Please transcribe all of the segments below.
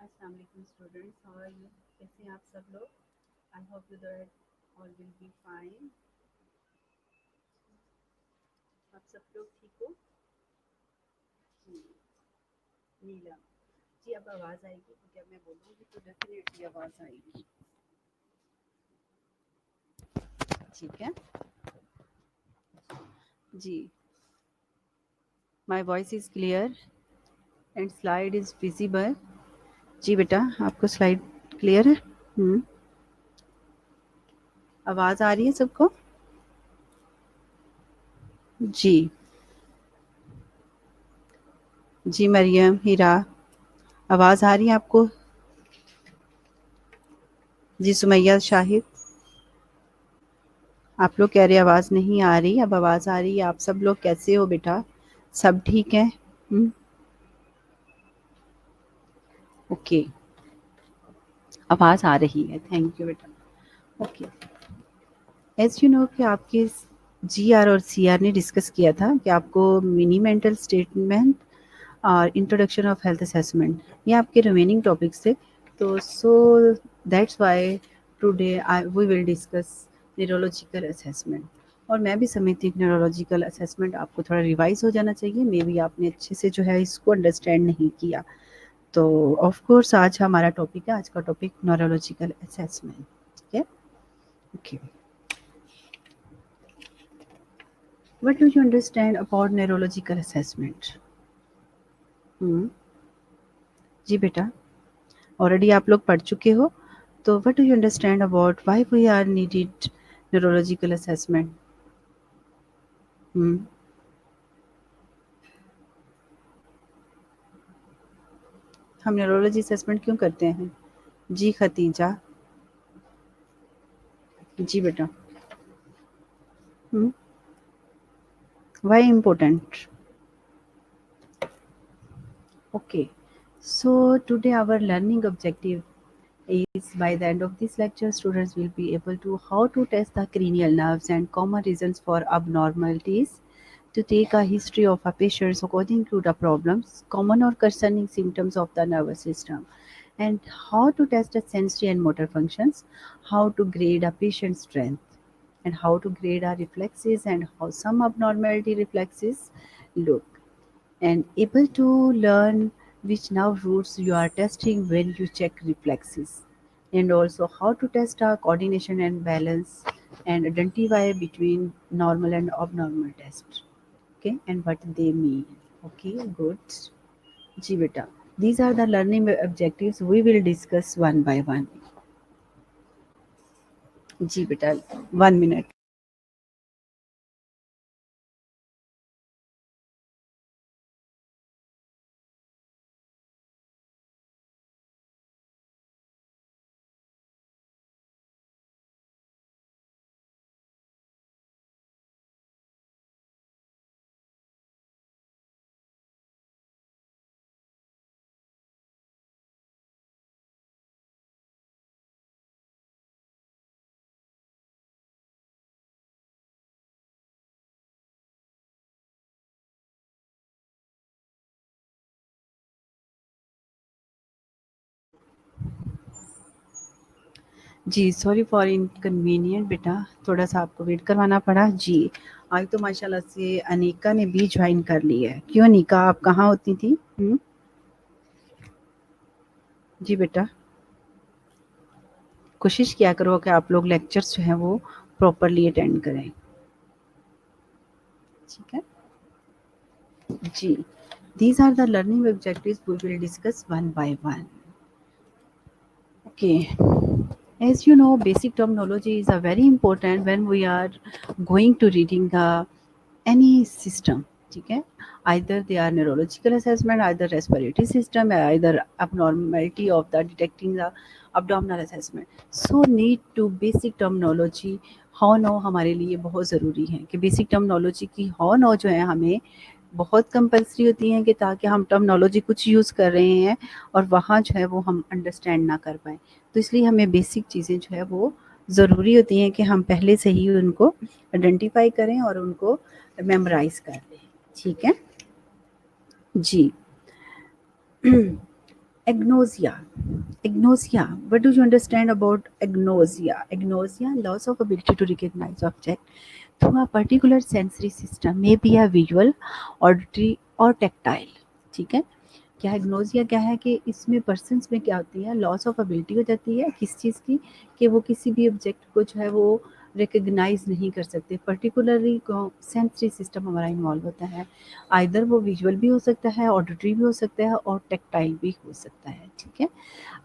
अस्सलाम वालेकुम students, how are you? कैसे हैं आप सब लोग? I hope you that all will be fine. आप सब लोग ठीक हो? जी। नीलम जी, अब आवाज़ आएगी तो क्या मैं बोलूँगी तो डेफिनेटली आवाज़ आएगी। ठीक है जी। My voice is clear and slide is visible. जी बेटा, आपको स्लाइड क्लियर है? आवाज़ आ रही है सबको? जी। जी मरियम, हीरा, आवाज़ आ रही है आपको? जी सुमैया, शाहिद, आप लोग कह रहे आवाज़ नहीं आ रही, अब आवाज़ आ रही है। आप सब लोग कैसे हो बेटा? सब ठीक है? ओके, आवाज़ आ रही है, थैंक यू बेटा। ओके, एज यू नो कि आपके जीआर और सीआर ने डिस्कस किया था कि आपको मिनी मेंटल स्टेटमेंट और इंट्रोडक्शन ऑफ हेल्थ असेसमेंट, ये आपके रिमेनिंग टॉपिक्स थे। तो that's why today we will discuss neurological assessment. और मैं भी समझती हूँ कि न्यूरोलॉजिकल असेसमेंट आपको थोड़ा रिवाइज हो जाना चाहिए, मे बी आपने अच्छे से जो है इसको अंडरस्टैंड नहीं किया। तो ऑफ कोर्स आज हमारा टॉपिक है, आज का टॉपिक न्यूरोलॉजिकल असेसमेंट। ठीक है, okay. What do you understand about neurological assessment? जी बेटा, ऑलरेडी आप लोग पढ़ चुके हो, तो what do you understand about why we are needed neurological assessment? हम न्यूरोलॉजी असेसमेंट क्यों करते हैं? जी खतीजा, जी बेटा। Why important? Okay, so today our learning objective is by the end of this lecture, students will be able to how to test the cranial nerves and common reasons for abnormalities, to take a history of a patient according to the problems, common or concerning symptoms of the nervous system, and how to test the sensory and motor functions, how to grade a patient's strength, and how to grade our reflexes and how some abnormality reflexes look, and able to learn which nerve roots you are testing when you check reflexes, and also how to test our coordination and balance and identify between normal and abnormal tests, okay, and what they mean. Okay, good. Ji beta, these are the learning objectives we will discuss one by one. Ji beta, 1 minute. जी, sorry for inconvenient बेटा, थोड़ा-सा आपको wait करवाना पड़ा। जी, आज तो माशाल्लाह से अनीका ने भी जॉइन कर ली है। क्यों अनीका, आप कहाँ होती थी? जी बेटा, कोशिश किया करो कि आप लोग लेक्चर्स जो हैं वो प्रॉपर्ली अटेंड करें। ठीक है? जी, these are the learning objectives we will discuss one by one. Okay. As you know, basic terminology is a very important when we are going to reading any system. ठीक है, either they are neurological assessment, either respiratory system, either abnormality of the detecting the abdominal assessment. So need to basic terminology. how know हमारे लिए बहुत ज़रूरी है कि basic terminology की how know जो है हमें बहुत कंपल्सरी होती हैं, कि ताकि हम टर्मिनोलॉजी कुछ यूज़ कर रहे हैं और वहाँ जो है वो हम अंडरस्टैंड ना कर पाएँ। तो इसलिए हमें बेसिक चीज़ें जो है वो ज़रूरी होती हैं कि हम पहले से ही उनको आइडेंटिफ़ाई करें और उनको मेमोराइज़ कर लें। ठीक है? जी। Agnosia. Agnosia. What do you understand about agnosia? Agnosia, loss of ability to recognize object through a particular sensory system, may be a visual, auditory or tactile. ठीक है, क्या एग्नोसिया क्या है कि इसमें पर्सन्स में क्या होती है, लॉस ऑफ एबिलिटी हो जाती है किस चीज़ की, कि वो किसी भी ऑब्जेक्ट को जो है वो रिकग्नाइज नहीं कर सकते, पर्टिकुलरली सेंसरी सिस्टम हमारा इन्वॉल्व होता है, आइदर वो विजुअल भी हो सकता है, ऑडिटरी भी हो सकता है और टेक्टाइल भी हो सकता है। ठीक है,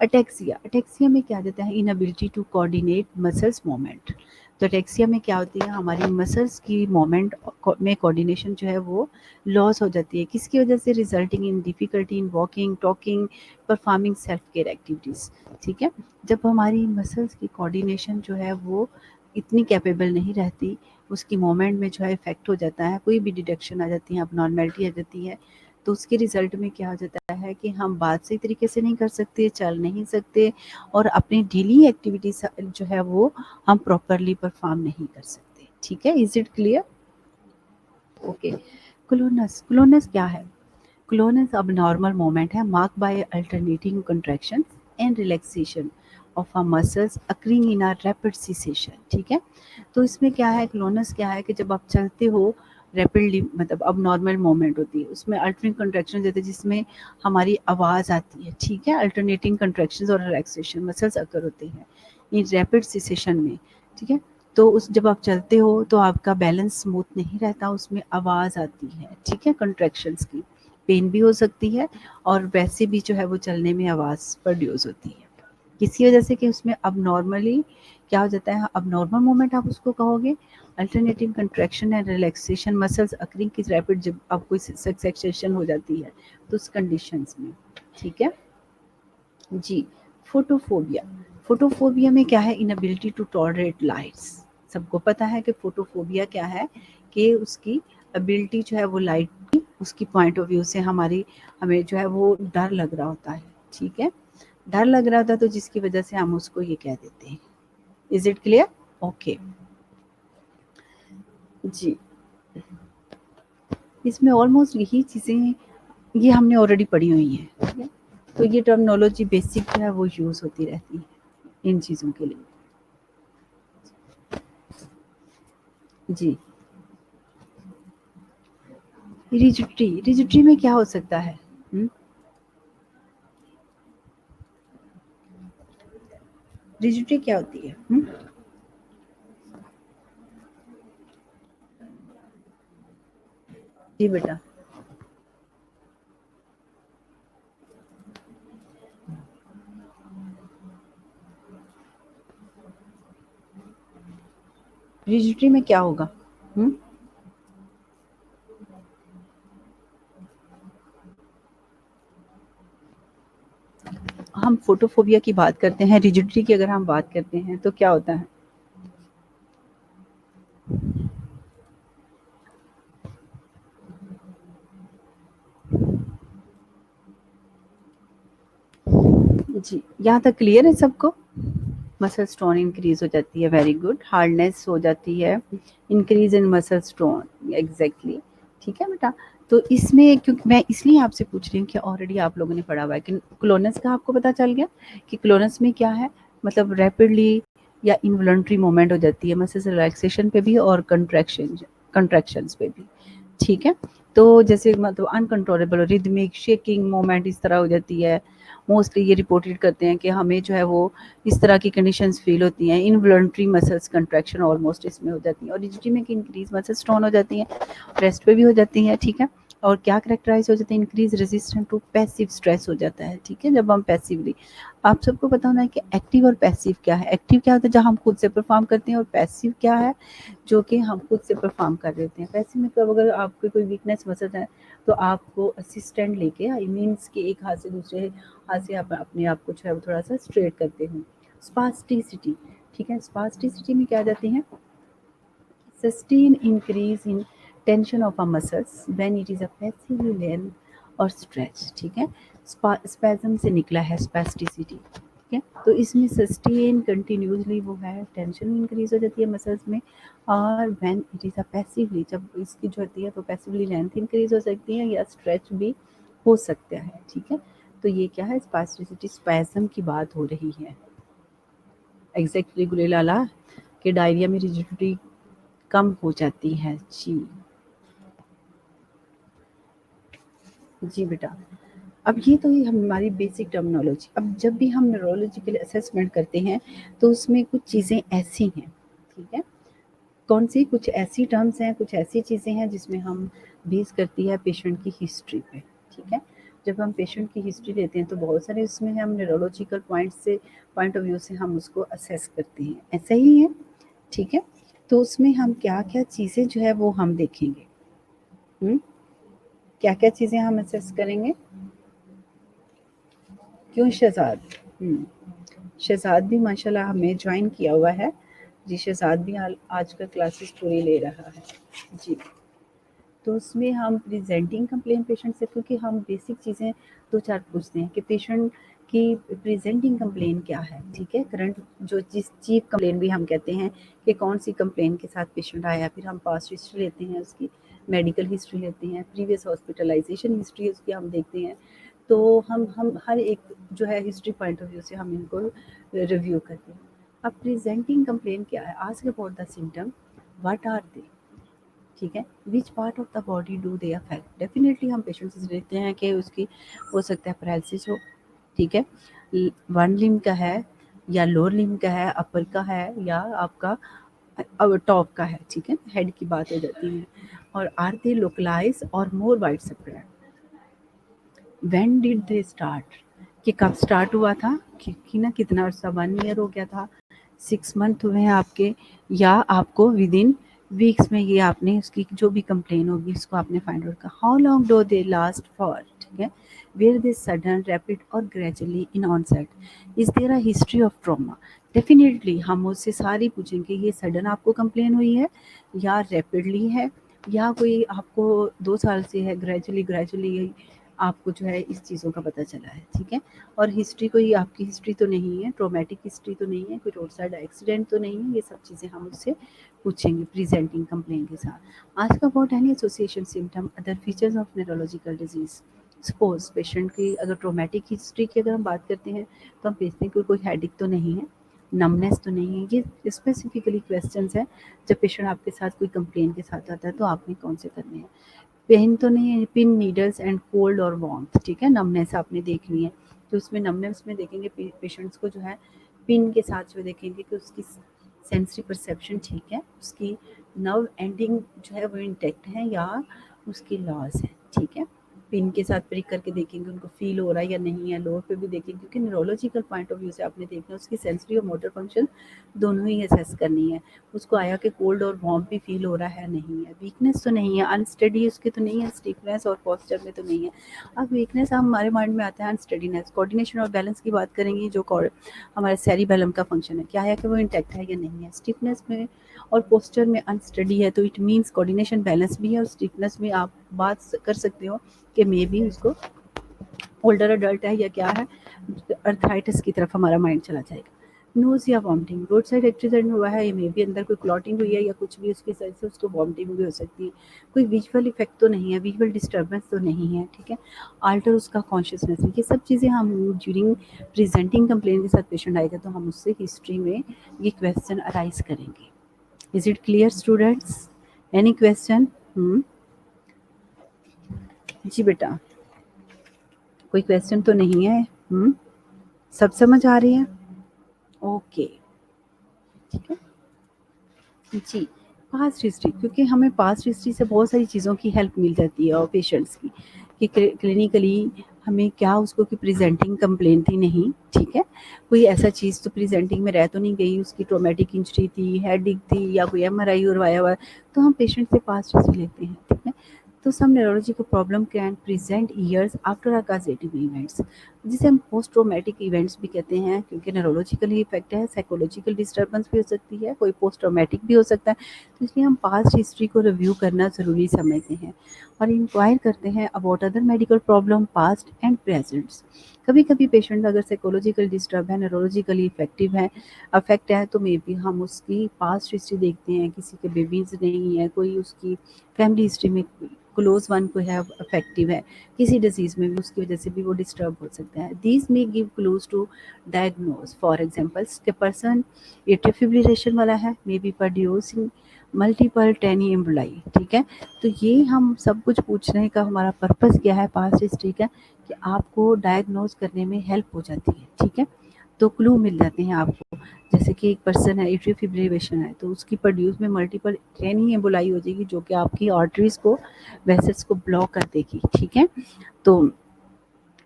अटेक्सिया, अटेक्सिया में क्या देता है, inability to coordinate muscles movement. तो अटेक्सिया में क्या होती है, हमारी मसल्स की मूवमेंट में कोऑर्डिनेशन जो है वो लॉस हो जाती है, किसकी वजह से, resulting in difficulty in walking, talking, performing self care activities. ठीक है, जब हमारी मसल्स की कोऑर्डिनेशन जो है वो इतनी कैपेबल नहीं रहती, उसकी मूवमेंट में जो है इफेक्ट हो जाता है, कोई भी डिडक्शन आ जाती है, अबनॉर्मेलिटी आ जाती है, तो उसके रिजल्ट में क्या हो जाता है कि हम बात सही तरीके से नहीं कर सकते, चल नहीं सकते और अपनी डेली एक्टिविटीज जो है वो हम प्रॉपरली परफॉर्म नहीं कर सकते। ठीक है, is it clear? Okay, clonus, clonus क्या है? क्लोनस अब नॉर्मल मोमेंट है mark by alternating contraction and relaxation of a muscles occurring in a rapid succession. ठीक है, तो इसमें क्या है, क्लोनस क्या है कि जब आप चलते हो रैपिडली, मतलब अब नॉर्मल मोमेंट होती है, उसमें अल्टरनेटिंग कंट्रैक्शन देते हैं जिसमें हमारी आवाज़ आती है। ठीक है, अल्टरनेटिंग कंट्रैक्शन और रिलैक्सेशन मसल्स अकर होते हैं इन रैपिड सीसेशन में। ठीक है, तो उस जब आप चलते हो तो आपका बैलेंस स्मूथ नहीं रहता, उसमें आवाज़ आती है। ठीक है, कंट्रैक्शंस की पेन भी हो सकती है और वैसे भी जो है वो चलने में आवाज़ प्रोड्यूस होती है, किसी वजह से कि उसमें अब नॉर्मली क्या हो जाता है, अब नॉर्मल मूवमेंट आप उसको कहोगे, alternative contraction and relaxation muscles occurring की रैपिड, जब अब कोई सक्सेशन हो जाती है तो उस कंडीशंस में। ठीक है जी, फोटोफोबिया, फोटोफोबिया में क्या है, इनएबिलिटी टू टॉलरेट लाइट्स। सबको पता है कि फोटोफोबिया क्या है, कि उसकी एबिलिटी जो है वो लाइट की, उसकी पॉइंट ऑफ व्यू से हमारी, हमें जो है वो डर लग रहा होता है। ठीक है, डर लग रहा था तो जिसकी वजह से हम उसको ये कह देते हैं। Is it clear? ओके जी, इसमें ऑलमोस्ट यही चीज़ें ये हमने ऑलरेडी पढ़ी हुई हैं। ठीक है, तो ये टर्मिनोलॉजी बेसिक जो है वो यूज़ होती रहती है इन चीज़ों के लिए। जी, रिजिडिटी, रिजिडिटी में क्या हो सकता है? रिजिडिटी क्या होती है? जी बेटा, रिजिडिटी में क्या होगा? हम्म हम फोटोफोबिया की बात करते हैं, रिजिडिटी की अगर हम बात करते हैं तो क्या होता है? जी, यहाँ तक क्लियर है सबको? मसल स्टोन इंक्रीज हो जाती है, वेरी गुड, हार्डनेस हो जाती है, increase in muscle stone, exactly. ठीक है बेटा, तो इसमें क्योंकि मैं इसलिए आपसे पूछ रही हूँ कि ऑलरेडी आप लोगों ने पढ़ा हुआ है कि क्लोनस का आपको पता चल गया कि क्लोनस में क्या है, मतलब रैपिडली या इनवॉलंटरी मूवमेंट हो जाती है मसल रिलैक्सेशन पे भी और कंट्रैक्शंस पे भी। ठीक है, तो जैसे मतलब अनकंट्रोलेबल रिदमिक शेकिंग मोमेंट इस तरह हो जाती है, मोस्टली ये रिपोर्टेड करते हैं कि हमें जो है वो इस तरह की कंडीशंस फील होती हैं, इनवॉलंटरी मसल्स कंट्रैक्शन ऑलमोस्ट इसमें हो जाती है, और रिजिडिटी में इंक्रीज मसल्स टोन हो जाती हैं, रेस्ट पे भी हो जाती हैं। ठीक है, और क्या करेक्टराइज हो जाता है, increase resistance to passive stress हो जाता है। ठीक है, जब हम पैसिवली, आप सबको पता होना है कि एक्टिव और पैसिव क्या है। एक्टिव क्या होता है जहाँ हम खुद से परफॉर्म करते हैं, और पैसिव क्या है जो कि हम खुद से परफॉर्म कर देते हैं। पैसिव में कब अगर आपकी कोई वीकनेस मसल है तो आपको असिस्टेंट लेके, आई मीन्स कि एक हाथ से दूसरे हाथ से आप अपने आप को जो है वो थोड़ा सा स्ट्रेट करते हैं। स्पास्टिसिटी, ठीक है, स्पास्टिसिटी में क्या आ जाती है, sustain increase in tension of a muscles when it is a passively length और stretch। ठीक है, स्पैज्म से निकला है स्पेस्टिसिटी। ठीक है, तो इसमें सस्टेन कंटिन्यूसली वो है, टेंशन इंक्रीज हो जाती है मसल्स में, और when it is a passively, जब इसकी जो होती है तो पैसिवली लेंथ इंक्रीज हो सकती है या स्ट्रेच भी हो सकता है। ठीक है, तो ये क्या है, स्पास्टिसिटी स्पैज़म की बात हो रही है। एग्जैक्टली गुलेलाला कि डायरिया में रिजिडिटी कम हो जाती है। जी जी बेटा। अब ये तो ही हमारी बेसिक टर्मिनोलॉजी। अब जब भी हम न्यूरोलॉजिकल असेसमेंट करते हैं तो उसमें कुछ चीज़ें ऐसी हैं, ठीक है। कौन सी? कुछ ऐसी टर्म्स हैं, कुछ ऐसी चीज़ें हैं जिसमें हम बेस करती है पेशेंट की हिस्ट्री पे, ठीक है। जब हम पेशेंट की हिस्ट्री लेते हैं तो बहुत सारे उसमें हम न्यूरोलॉजिकल पॉइंट ऑफ व्यू से हम उसको असेस करते हैं, ऐसा ही है, ठीक है। तो उसमें हम क्या क्या चीज़ें जो है वो हम देखेंगे। क्या क्या चीज़ें हम असेस करेंगे? क्यों शहजाद? शहजाद भी माशाल्लाह हमें ज्वाइन किया हुआ है। जी शहजाद भी आजकल क्लासेस पूरी ले रहा है। जी तो उसमें हम प्रेजेंटिंग कंप्लेन पेशेंट से, क्योंकि हम बेसिक चीज़ें दो चार पूछते हैं कि पेशेंट की प्रेजेंटिंग कंप्लेन क्या है, ठीक है। करंट जो जिस चीफ कंप्लेन भी हम कहते हैं कि कौन सी कंप्लेन के साथ पेशेंट आया, फिर हम पास्ट हिस्ट्री लेते हैं उसकी, मेडिकल हिस्ट्री लेते हैं, प्रीवियस हॉस्पिटलाइजेशन हिस्ट्री उसकी हम देखते हैं। तो हम हर एक जो है हिस्ट्री पॉइंट ऑफ व्यू से हम इनको रिव्यू करते हैं। अब प्रेजेंटिंग कंप्लेन क्या है? Ask about the symptom, what are they, ठीक है। Which part of the body do they affect? Definitely हम पेशेंट से देखते हैं कि उसकी हो सकता है पैरालिसिस हो, ठीक है। वन लिम्ब का है या लोअर लिम्ब का है, अपर का है या आपका टॉप का है, ठीक है। हेड की बात हो जाती है। और आर दे लोकलाइज और more widespread? When did they start? कि कब स्टार्ट हुआ था, कि ना कितना अर्सा, 1 ईयर हो गया था, 6 मंथ हुए हैं आपके, या आपको विद इन वीक्स में ये आपने उसकी जो भी कंप्लेन होगी उसको आपने फाइंड आउट कर। How long do they last for, ठीक है। वेयर दे सडन रैपिड और gradually in onset? Is there a history of trauma? Definitely हम उससे सारी पूछेंगे ये सडन आपको कंप्लेन हुई है या रैपिडली है या कोई आपको 2 साल से है, ग्रेजुअली ग्रेजुअली आपको जो है इस चीज़ों का पता चला है, ठीक है। और हिस्ट्री कोई आपकी हिस्ट्री तो नहीं है, ट्रॉमेटिक हिस्ट्री तो नहीं है, कोई रोड साइड एक्सीडेंट तो नहीं है, ये सब चीज़ें हम उससे पूछेंगे प्रेजेंटिंग कंप्लेन के साथ। आज का about any association symptom other features of neurological disease? Suppose patient की अगर ट्रॉमेटिक हिस्ट्री की अगर हम बात करते हैं तो हम पूछते हैं कि कोई हेडिक तो नहीं है, नमनेस तो नहीं है। ये स्पेसिफिकली क्वेश्चंस हैं जब पेशेंट आपके साथ कोई कंप्लेन के साथ आता है तो आपने कौन से करने हैं। पेन तो नहीं है, पिन नीडल्स एंड कोल्ड और वार्मथ, ठीक है। नमनेस आपने देखनी है तो उसमें नमनेस में देखेंगे पेशेंट्स को जो है पिन के साथ जो देखेंगे कि उसकी सेंसरी परसेप्शन ठीक है, उसकी नर्व एंडिंग जो है वो इंटैक्ट है या उसकी लॉस है, ठीक है। पिन के साथ प्रिक करके देखेंगे उनको फील हो रहा है या नहीं है। लोअर पे भी देखेंगे क्योंकि न्यूरोलॉजिकल पॉइंट ऑफ व्यू से आपने देखना है उसकी सेंसरी और मोटर फंक्शन दोनों ही असेस करनी है। उसको आया कि कोल्ड और वार्म भी फील हो रहा है, नहीं है। वीकनेस तो नहीं है, अनस्टडी उसकी तो नहीं है, स्टिफनेस और पोस्चर में तो नहीं है। अब वीकनेस हमारे माइंड में आता है अनस्टडीनेस। कोऑर्डिनेशन और बैलेंस की बात करेंगे, जो हमारे सेरिबेलम का फंक्शन है क्या है कि वो इंटैक्ट है या नहीं है। स्टिफनेस में और पोस्चर में अनस्टडी है तो इट मीन्स कोऑर्डिनेशन बैलेंस भी है, और स्टिफनेस में आप बात कर सकते हो कि मे भी उसको ओल्डर अडल्ट है या क्या है, अर्थराइटिस की तरफ हमारा माइंड चला जाएगा। नोज या वॉमिटिंग, रोड साइड एक्सीडेंट हुआ है, ये मे भी अंदर कोई क्लॉटिंग हुई है या कुछ भी उसकी साइड से उसको वॉमिटिंग भी हो सकती है। कोई विजुअल इफेक्ट तो नहीं है, विजुअल डिस्टर्बेंस तो नहीं है, ठीक है। आल्टर उसका कॉन्शियसनेस है। ये सब चीज़ें हम ड्यूरिंग प्रेजेंटिंग कंप्लेन के साथ पेशेंट आएगा तो हम उससे हिस्ट्री में ये क्वेश्चन अराइज करेंगे। Is it clear students? Any question? जी बेटा, कोई क्वेश्चन तो नहीं है? सब समझ आ रही है? ओके, ठीक है जी। पास्ट हिस्ट्री, क्योंकि हमें पास्ट हिस्ट्री से बहुत सारी चीज़ों की हेल्प मिल जाती है और पेशेंट्स की कि क्लिनिकली हमें क्या उसको कि प्रेजेंटिंग कंप्लेन थी, नहीं, ठीक है। कोई ऐसा चीज़ तो प्रेजेंटिंग में रह तो नहीं गई, उसकी ट्रोमेटिक इंजरी थी, हेडिक थी या कोई एमआरआई करवाया हुआ है, तो हम पेशेंट से पास्ट हिस्ट्री लेते हैं, ठीक है। तो some neurological problem can present years after a causative events, जिसे हम पोस्ट ट्रॉमेटिक इवेंट्स भी कहते हैं, क्योंकि न्यूरोलॉजिकल ही इफेक्ट है। साइकोलॉजिकल डिस्टर्बेंस भी हो सकती है, कोई पोस्ट ट्रॉमेटिक भी हो सकता है। तो इसलिए हम पास्ट हिस्ट्री को रिव्यू करना ज़रूरी समझते हैं और इंक्वायर करते हैं about other medical problem past and presents. कभी कभी पेशेंट अगर साइकोलॉजिकल डिस्टर्ब है, न्यूरोलॉजिकली इफेक्टिव है अफेक्ट है, तो मे बी हम उसकी पास्ट हिस्ट्री देखते हैं, किसी के बेबीज नहीं है, कोई उसकी फैमिली हिस्ट्री में क्लोज वन को है अफेक्टिव है, किसी डिजीज में भी उसकी वजह से भी वो डिस्टर्ब हो सकता है। These may give clues to diagnose. For example, के पर्सन एट्रियल फिब्रिलेशन वाला है, may be producing multiple tiny emboli. ठीक है, तो ये हम सब कुछ पूछने का हमारा पर्पस क्या है, पास्ट हिस्ट्री का, कि आपको डायग्नोज करने में हेल्प हो जाती है। ठीक है, तो क्लू मिल जाते हैं आपको। जैसे कि एक पर्सन है, एट्रियल फिब्रिलेशन है, तो उसकी प्रोड्यूस में मल्टीपल टेनी एम्बोलाई हो जाएगी, जो कि आपकी आर्टरीज को, वेसल्स को ब्लॉक कर देगी। ठीक है, तो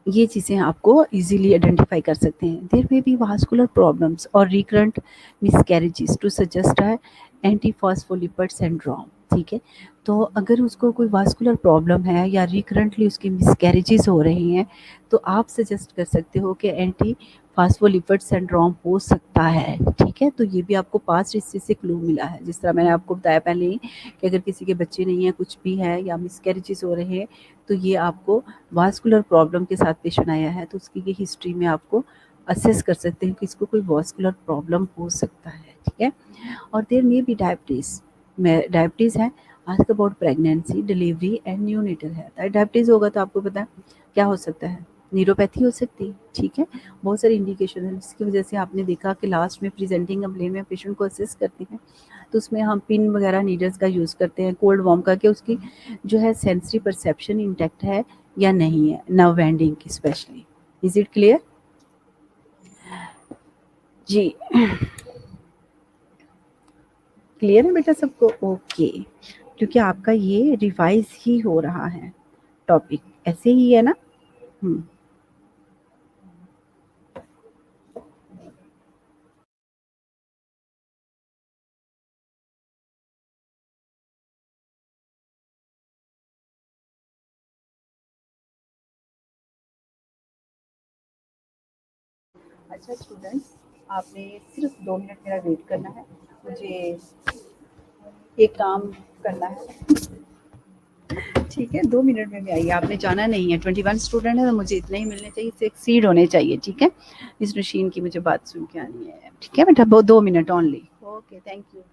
ये चीज़ें आपको इजीली आइडेंटिफाई कर सकते हैं। There may be vascular problems और रिकरेंट मिसकैरेजेस टू सजेस्ट है एंटीफॉस्फोलिपिड सिंड्रोम। ठीक है, तो अगर उसको कोई वास्कुलर प्रॉब्लम है या रिकरेंटली उसकी मिसकैरेजेस हो रही हैं, तो आप सजेस्ट कर सकते हो कि एंटी फास्फोलिपिड सिंड्रोम हो सकता है। ठीक है, तो ये भी आपको पास्ट हिस्ट्री से क्लू मिला है। जिस तरह मैंने आपको बताया पहले ही कि अगर किसी के बच्चे नहीं है, कुछ भी है या मिसकैरेजेस हो रहे हैं, तो ये आपको वास्कुलर प्रॉब्लम के साथ पेशेंट आया है, तो उसकी ये हिस्ट्री में आपको असेस कर सकते हैं कि इसको कोई वास्कुलर प्रॉब्लम हो सकता है। ठीक है, और there may be diabetes. Diabetes है, ask about pregnancy, delivery and neonatal health. Diabetes होगा तो आपको पता है क्या हो सकता है, न्यूरोपैथी हो सकती है। ठीक है, बहुत सारी इंडिकेशन है जिसकी वजह से आपने देखा कि लास्ट में प्रेजेंटिंग अम्बले में पेशेंट को असेस करते हैं, तो उसमें हम पिन वगैरह नीडल्स का यूज़ करते हैं, कोल्ड वार्म करके उसकी जो है सेंसरी परसेप्शन इंटैक्ट है या नहीं है, नर्व एंडिंग की स्पेशली। Is it clear? जी, क्लियर है बेटा सबको? ओके, क्योंकि आपका ये रिवाइज ही हो रहा है, टॉपिक ऐसे ही है ना। हम्म, अच्छा स्टूडेंट्स, आपने सिर्फ 2 मिनट मेरा वेट करना है, मुझे एक काम करना है। ठीक है, 2 मिनट में भी आइए, आपने जाना नहीं है। 21 स्टूडेंट है, तो मुझे इतने ही मिलने चाहिए, इससे एक्सीड होने चाहिए। ठीक है, इस मशीन की मुझे बात सुन के आनी है। ठीक है बेटा, वो 2 minute only. Okay, thank you.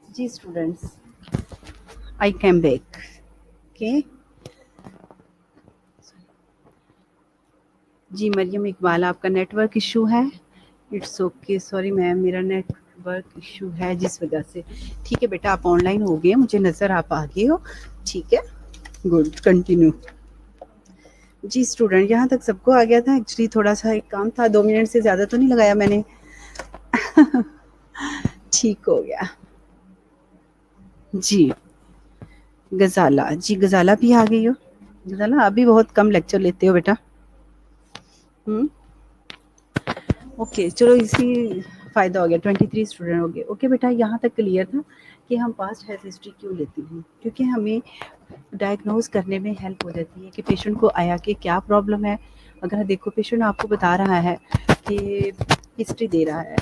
जी students, I came back. Okay, जी मरियम इकबाल, आपका नेटवर्क इशू है। इट्स ओके, सॉरी मैम, मेरा नेटवर्क इशू है जिस वजह से। ठीक है बेटा, आप ऑनलाइन हो गए, मुझे नज़र आप आ गए हो। ठीक है, गुड, कंटिन्यू। जी स्टूडेंट, यहाँ तक सबको आ गया था। एक्चुअली थोड़ा सा एक काम था, 2 मिनट से ज़्यादा तो नहीं लगाया मैंने। ठीक हो गया। जी गजाला, जी गजाला भी आ गई हो। गजाला, आप भी बहुत कम लेक्चर लेते हो बेटा। हम्म, ओके चलो, इसी फ़ायदा हो गया, 23 स्टूडेंट हो गए। ओके बेटा, यहाँ तक क्लियर था कि हम पास्ट हेल्थ हिस्ट्री क्यों लेते हैं, क्योंकि हमें डायग्नोज करने में हेल्प हो जाती है कि पेशेंट को आया कि क्या प्रॉब्लम है। अगर देखो पेशेंट आपको बता रहा है कि हिस्ट्री दे रहा है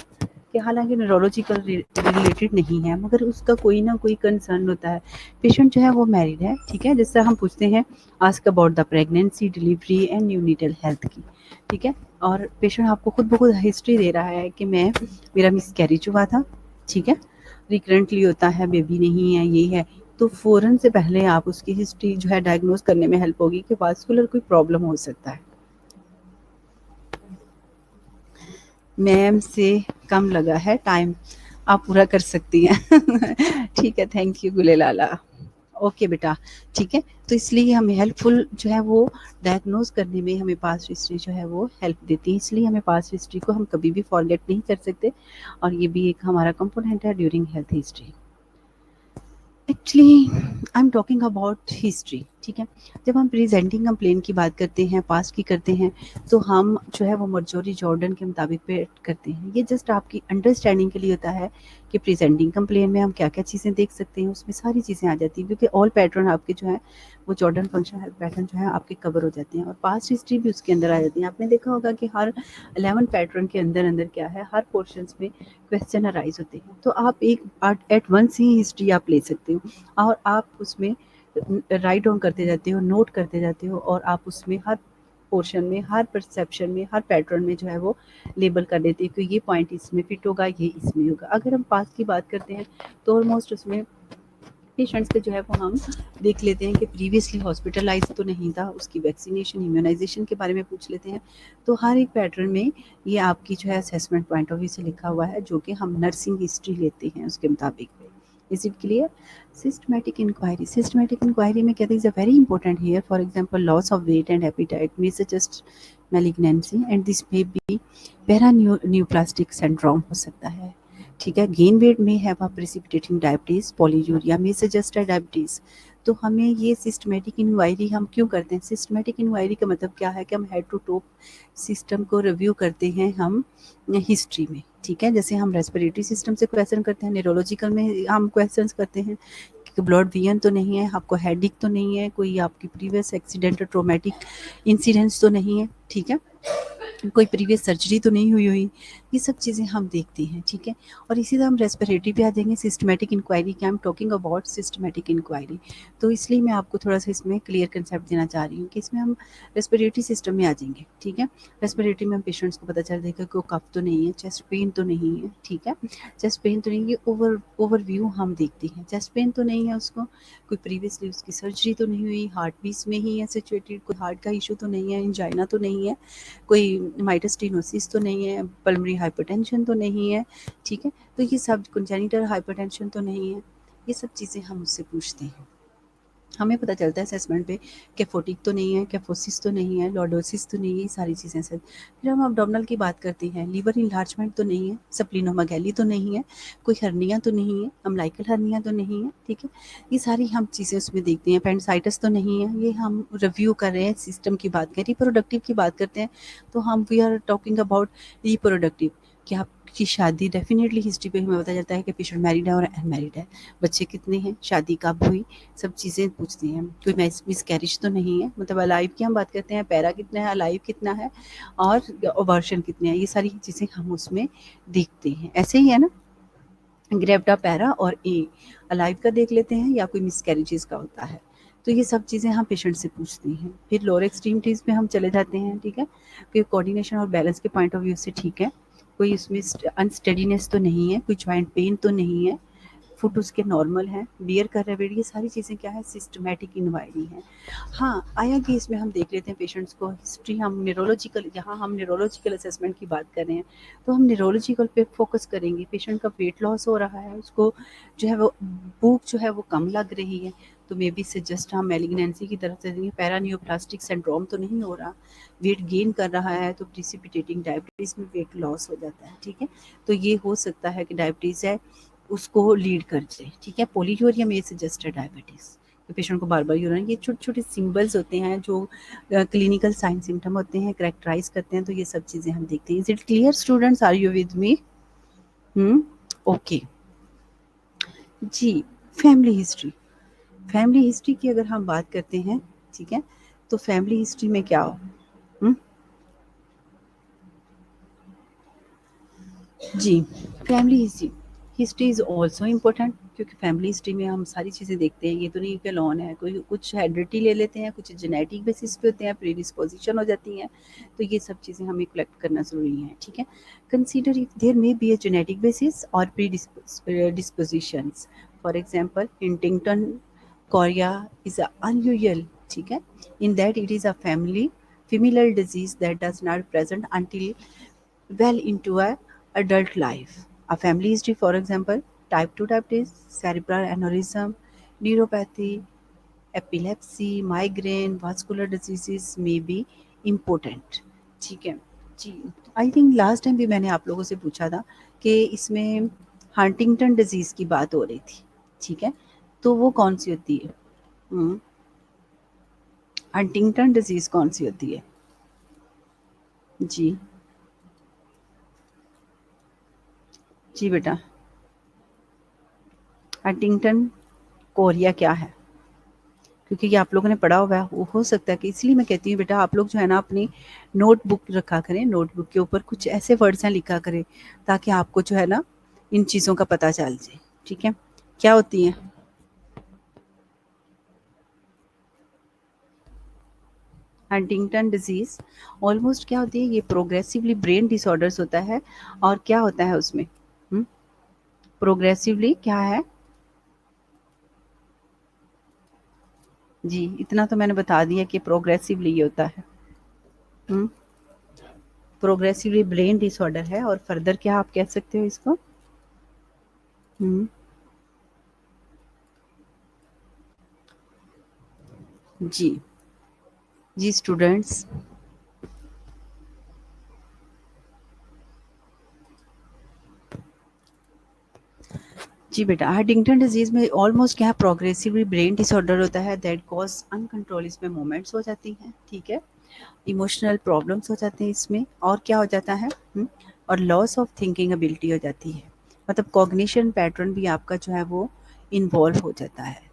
कि हालांकि न्यूरोलॉजिकल रिलेटेड नहीं है, मगर उसका कोई ना कोई कंसर्न होता है। पेशेंट जो है वो मैरिड है, ठीक है, जिस तरह हम पूछते हैं ask about the pregnancy, delivery and neonatal health की, ठीक है। और पेशेंट आपको खुद ब खुद हिस्ट्री दे रहा है कि मेरा मिसकैरेज हुआ था, ठीक है, रिकरेंटली होता है, बेबी नहीं है, ये है। तो फ़ौरन से पहले आप उसकी हिस्ट्री जो है डायग्नोज करने में हेल्प होगी कि वास्कुलर कोई प्रॉब्लम हो सकता है। मैम से कम लगा है टाइम, आप पूरा कर सकती हैं। ठीक है, थैंक यू गुलेलाला। ओके बेटा, ठीक है। तो इसलिए हमें हेल्पफुल जो है वो डायग्नोज करने में हमें पास्ट हिस्ट्री जो है वो हेल्प देती है, इसलिए हमें पास्ट हिस्ट्री को हम कभी भी फॉरगेट नहीं कर सकते, और ये भी एक हमारा कंपोनेंट है during health history. Actually I am talking about history, ठीक है। जब हम प्रेजेंटिंग कंप्लेन की बात करते हैं, पास्ट की करते हैं, तो हम जो है वो मर्जोरी जॉर्डन के मुताबिक पे करते हैं। ये जस्ट आपकी अंडरस्टैंडिंग के लिए होता है कि प्रेजेंटिंग कंप्लेन में हम क्या क्या चीज़ें देख सकते हैं, उसमें सारी चीज़ें आ जाती हैं, क्योंकि ऑल पैटर्न आपके जो है वो जॉर्डन फंक्शन हेल्प पैटर्न जो है आपके कवर हो जाते हैं, और पास्ट हिस्ट्री भी उसके अंदर आ जाती है। आपने देखा होगा कि हर 11 पैटर्न के अंदर अंदर क्या है, हर पोर्शंस में क्वेश्चन अराइज होते हैं, तो आप एक एट वंस ही हिस्ट्री आप ले सकते हो, और आप उसमें राइट डाउन करते जाते हो, नोट करते जाते हो, और आप उसमें हर पोर्शन में, हर परसेप्शन में, हर पैटर्न में जो है वो लेबल कर देते हैं कि ये पॉइंट इसमें फिट होगा, ये इसमें होगा। अगर हम पास्ट की बात करते हैं तो ऑलमोस्ट उसमें पेशेंट्स के जो है वो हम देख लेते हैं कि प्रीवियसली हॉस्पिटलाइज तो नहीं था, उसकी वैक्सीनेशन, इम्यूनाइजेशन के बारे में पूछ लेते हैं। तो हर एक पैटर्न में ये आपकी जो है असेसमेंट पॉइंट ऑफ व्यू से लिखा हुआ है, जो कि हम नर्सिंग हिस्ट्री लेते हैं उसके मुताबिक। Is it clear? Systematic inquiry, systematic inquiry में कहते हैं is a very important here. For example loss of weight and appetite may suggest malignancy and this may be paraneoplastic syndrome हो सकता है, ठीक है। गेन वेट में have a precipitating diabetes, polyuria में सजेस्ट है डायबिटीज। तो हमें ये सिस्टमेटिक इंक्वायरी हम क्यों करते हैं? सिस्टमेटिक इंक्वायरी का मतलब क्या है कि हम हेड टू टो सिस्टम को रिव्यू करते हैं हम हिस्ट्री में, ठीक है। जैसे हम रेस्पिरेटरी सिस्टम से क्वेश्चन करते हैं, न्यूरोलॉजिकल में हम क्वेश्चंस करते हैं कि ब्लड वीएन तो नहीं है, आपको हेडिक तो नहीं है, कोई आपकी प्रीवियस एक्सीडेंट ट्रोमेटिक इंसिडेंट्स तो नहीं है, ठीक है, कोई प्रीवियस सर्जरी तो नहीं हुई हुई। ये सब चीज़ें हम देखते हैं, ठीक है। और इसी तरह हम रेस्पिरेटरी पे आ जाएंगे, सिस्टमैटिक इंक्वायरी की। I am talking about systematic inquiry, तो इसलिए मैं आपको थोड़ा सा इसमें क्लियर कंसेप्ट देना चाह रही हूँ कि इसमें हम रेस्पिरेटरी सिस्टम में आ जाएंगे, ठीक है। रेस्पिरेटरी में हम पेशेंट्स को पता चल जाएगा कि कफ तो नहीं है, चेस्ट पेन तो नहीं है, ठीक है, चेस्ट पेन तो नहीं है, ये ओवरव्यू हम देखते हैं। चेस्ट पेन तो नहीं है उसको, कोई प्रीवियसली उसकी सर्जरी तो नहीं हुई, हार्ट बीस में ही है सिचुएटेड, कोई हार्ट का इशू तो नहीं है, इंजाइना तो नहीं है, कोई माइटस्टिनोसिस तो नहीं है, पल्मोनरी हाइपरटेंशन तो नहीं है, ठीक है। तो ये सब कंजेनिटल हाइपरटेंशन तो नहीं है, ये सब चीज़ें हम उससे पूछते हैं। हमें पता चलता है असेसमेंट पे कैफोटिक तो नहीं है, कैफोसिस तो नहीं है, लॉर्डोसिस तो नहीं है, ये सारी चीज़ें सर। फिर हम अब्डोमिनल की बात करते हैं, लीवर इन्लार्जमेंट तो नहीं है, सप्लीनोमेगाली तो नहीं है, कोई हर्निया तो नहीं है, अम्लाइकल हर्निया तो नहीं है, ठीक है। ये सारी हम चीज़ें उसमें देखते हैं। पेंडिसाइटिस तो नहीं है, ये हम रिव्यू कर रहे हैं, सिस्टम की बात करें। रिप्रोडक्टिव की बात करते हैं तो हम we are talking about reproductive, कि आपकी शादी डेफिनेटली हिस्ट्री पे हमें पता चलता है कि पेशेंट मैरिड है और अनमैरिड है, बच्चे कितने हैं, शादी कब हुई, सब चीज़ें पूछते हैं। कोई मिसकैरेज तो नहीं है, मतलब अलाइव की हम बात करते हैं, पैरा कितना है, अलाइव कितना है, और अबॉर्शन कितने हैं, ये सारी चीज़ें हम उसमें देखते हैं। ऐसे ही है ना, ग्रेप्टा पैरा और ए अलाइव का देख लेते हैं या कोई मिसकैरेजेस का होता है। तो ये सब चीज़ें हम पेशेंट से पूछते हैं। फिर लोअर एक्सट्रीमिटीज़ में हम चले जाते हैं, ठीक है। फिर कोऑर्डिनेशन और बैलेंस के पॉइंट ऑफ व्यू से ठीक है, कोई इसमें अनस्टेडीनेस तो नहीं है, कोई जॉइंट पेन तो नहीं है, फुट उसके नॉर्मल हैं, बियर कर रहे वेट, ये सारी चीज़ें क्या है, सिस्टमैटिक इंक्वायरी है। हाँ, आया कि इसमें हम देख लेते हैं पेशेंट्स को हिस्ट्री, हम न्यूरोलॉजिकल, यहाँ हम न्यूरोलॉजिकल असेसमेंट की बात कर रहे हैं, तो हम न्यूरोलॉजिकल पे फोकस करेंगे। पेशेंट का वेट लॉस हो रहा है, उसको जो है वो भूख जो है वो कम लग रही है, तो मे बी सजेस्ट हम मैलिग्नेंसी की तरफ से देंगे। पैरान्यूप्लास्टिक सिंड्रोम तो नहीं हो रहा, वेट गेन कर रहा है, तो प्रिसिपिटेटिंग डायबिटीज़ में वेट लॉस हो जाता है, ठीक है। तो ये हो सकता है कि डायबिटीज़ है उसको लीड कर जाए, ठीक है। पॉलीयूरिया में सजेस्टेड डायबिटीज़, तो पेशेंट को बार बार यूरिन, ये छोटे छोटे सिंबल्स होते हैं जो क्लिनिकल साइन सिम्टम होते हैं, करेक्टराइज करते हैं, तो ये सब चीज़ें हम देखते हैं। Is it clear students, are you with me? Okay जी। फैमिली हिस्ट्री, फैमिली हिस्ट्री की अगर हम बात करते हैं, ठीक है, तो फैमिली हिस्ट्री में क्या हो, हुँ? जी, family history history is also important, क्योंकि फैमिली हिस्ट्री में हम सारी चीज़ें देखते हैं। ये तो नहीं कि लॉन है, कोई कुछ हेरिडिटी ले लेते हैं, कुछ जेनेटिक बेसिस पे होते हैं, प्रीडिस्पोज़िशन हो जाती हैं, तो ये सब चीज़ें हमें कलेक्ट करना ज़रूरी है, ठीक है। Consider if there may be a genetic basis और dispositions. For example Huntington chorea is unusual, ठीक है, in that it is a family familial disease that does not present until well into a adult life. A family history, for example, type 2 diabetes, cerebral aneurysm, neuropathy, epilepsy, migraine, vascular diseases may be important. ठीक है जी। I think last time भी मैंने आप लोगों से पूछा था कि इसमें हंटिंगटन डिजीज़ की बात हो रही थी, ठीक है, तो वो कौन सी होती है? हंटिंगटन डिजीज़ कौन सी होती है? जी, जी बेटा, हंटिंगटन कोरिया क्या है? क्योंकि ये आप लोगों ने पढ़ा हुआ है, वो हो सकता है कि इसलिए मैं कहती हूँ बेटा आप लोग जो है ना अपनी नोटबुक रखा करें, नोटबुक के ऊपर कुछ ऐसे वर्ड्स हैं लिखा करें ताकि आपको जो है ना इन चीज़ों का पता चल जाए, ठीक है? क्या होती हैं? हंटिंगटन डिजीज़ ऑलमोस्ट क्या होती है, ये प्रोग्रेसिवली ब्रेन डिसऑर्डर्स होता है। और क्या होता है उसमें? हुँ, प्रोग्रेसिवली क्या है? जी, इतना तो मैंने बता दिया कि प्रोग्रेसिवली ये होता है। हुँ, प्रोग्रेसिवली ब्रेन डिसऑर्डर है और फर्दर क्या आप कह सकते हो इसको? हुँ, जी। जी स्टूडेंट्स, जी बेटा हंटिंगटन डिजीज़ में ऑलमोस्ट क्या है, प्रोग्रेसिवली ब्रेन डिसऑर्डर होता है दैट कॉज अनकंट्रोल, इसमें मूवमेंट्स हो जाती हैं, ठीक है, इमोशनल प्रॉब्लम्स हो जाते हैं इसमें, और क्या हो जाता है, और लॉस ऑफ थिंकिंग एबिलिटी हो जाती है, मतलब कॉग्निशन पैटर्न भी आपका जो है वो इन्वॉल्व हो जाता है।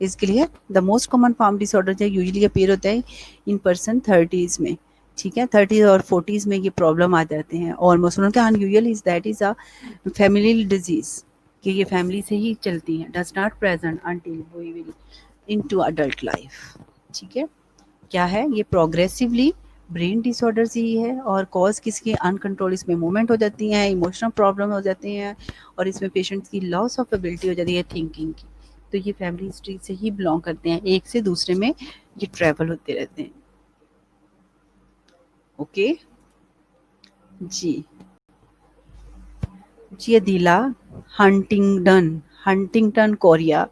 इसके लिए the most common form disorder जो यूजुअली अपीयर होता है इन पर्सन 30s में, ठीक है, 30 और 40s में ये प्रॉब्लम आ जाते हैं ऑलमोस्ट। उनका unusual is that is a family disease, कि ये फैमिली से ही चलती हैं, does not present until we will into adult life, ठीक है। क्या है ये? प्रोग्रेसिवली ब्रेन डिसऑर्डर्स ही है, और कॉज किसकी? अनकंट्रोल, इसमें मूवमेंट हो जाती हैं, इमोशनल प्रॉब्लम हो जाती हैं, और इसमें पेशेंट्स की लॉस ऑफ एबिलिटी हो जाती है थिंकिंग की। तो ये फैमिली हिस्ट्री से ही बिलोंग करते हैं, एक से दूसरे में ये ट्रैवल होते रहते हैं। ओके जी। जी Adila, Huntington, Huntington chorea,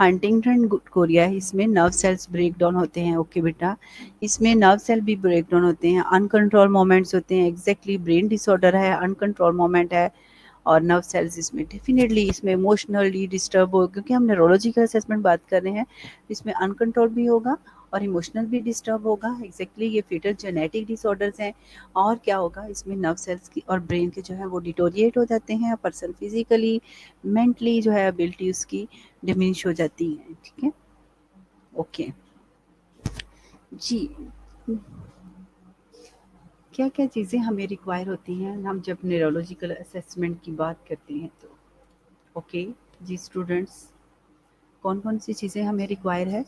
Huntington chorea, इसमें नर्व सेल्स ब्रेक डाउन होते हैं, ओके बेटा, इसमें नर्व सेल भी ब्रेक डाउन होते हैं, अनकंट्रोल मोमेंट्स होते हैं, एग्जैक्टली ब्रेन डिसऑर्डर है, अनकंट्रोल मोमेंट है, और नर्व सेल्स इसमें डेफिनेटली इसमें इमोशनली डिस्टर्ब हो, क्योंकि हम न्यूरोलॉजिकल असेसमेंट बात कर रहे हैं, इसमें अनकंट्रोल भी होगा और इमोशनल भी डिस्टर्ब होगा, एग्जैक्टली ये फीटल जेनेटिक डिसऑर्डर्स हैं। और क्या होगा, इसमें नर्व सेल्स की और ब्रेन के जो है वो डिटोरिएट हो जाते हैं, पर्सन फिजिकली मेंटली जो है एबिलिटी उसकी डिमिनिश हो जाती है, ठीक है। ओके जी। क्या क्या चीज़ें हमें रिक्वायर होती हैं हम जब न्यूरोलॉजिकल असेसमेंट की बात करते हैं तो? ओके जी स्टूडेंट्स, कौन कौन सी चीज़ें हमें रिक्वायर है?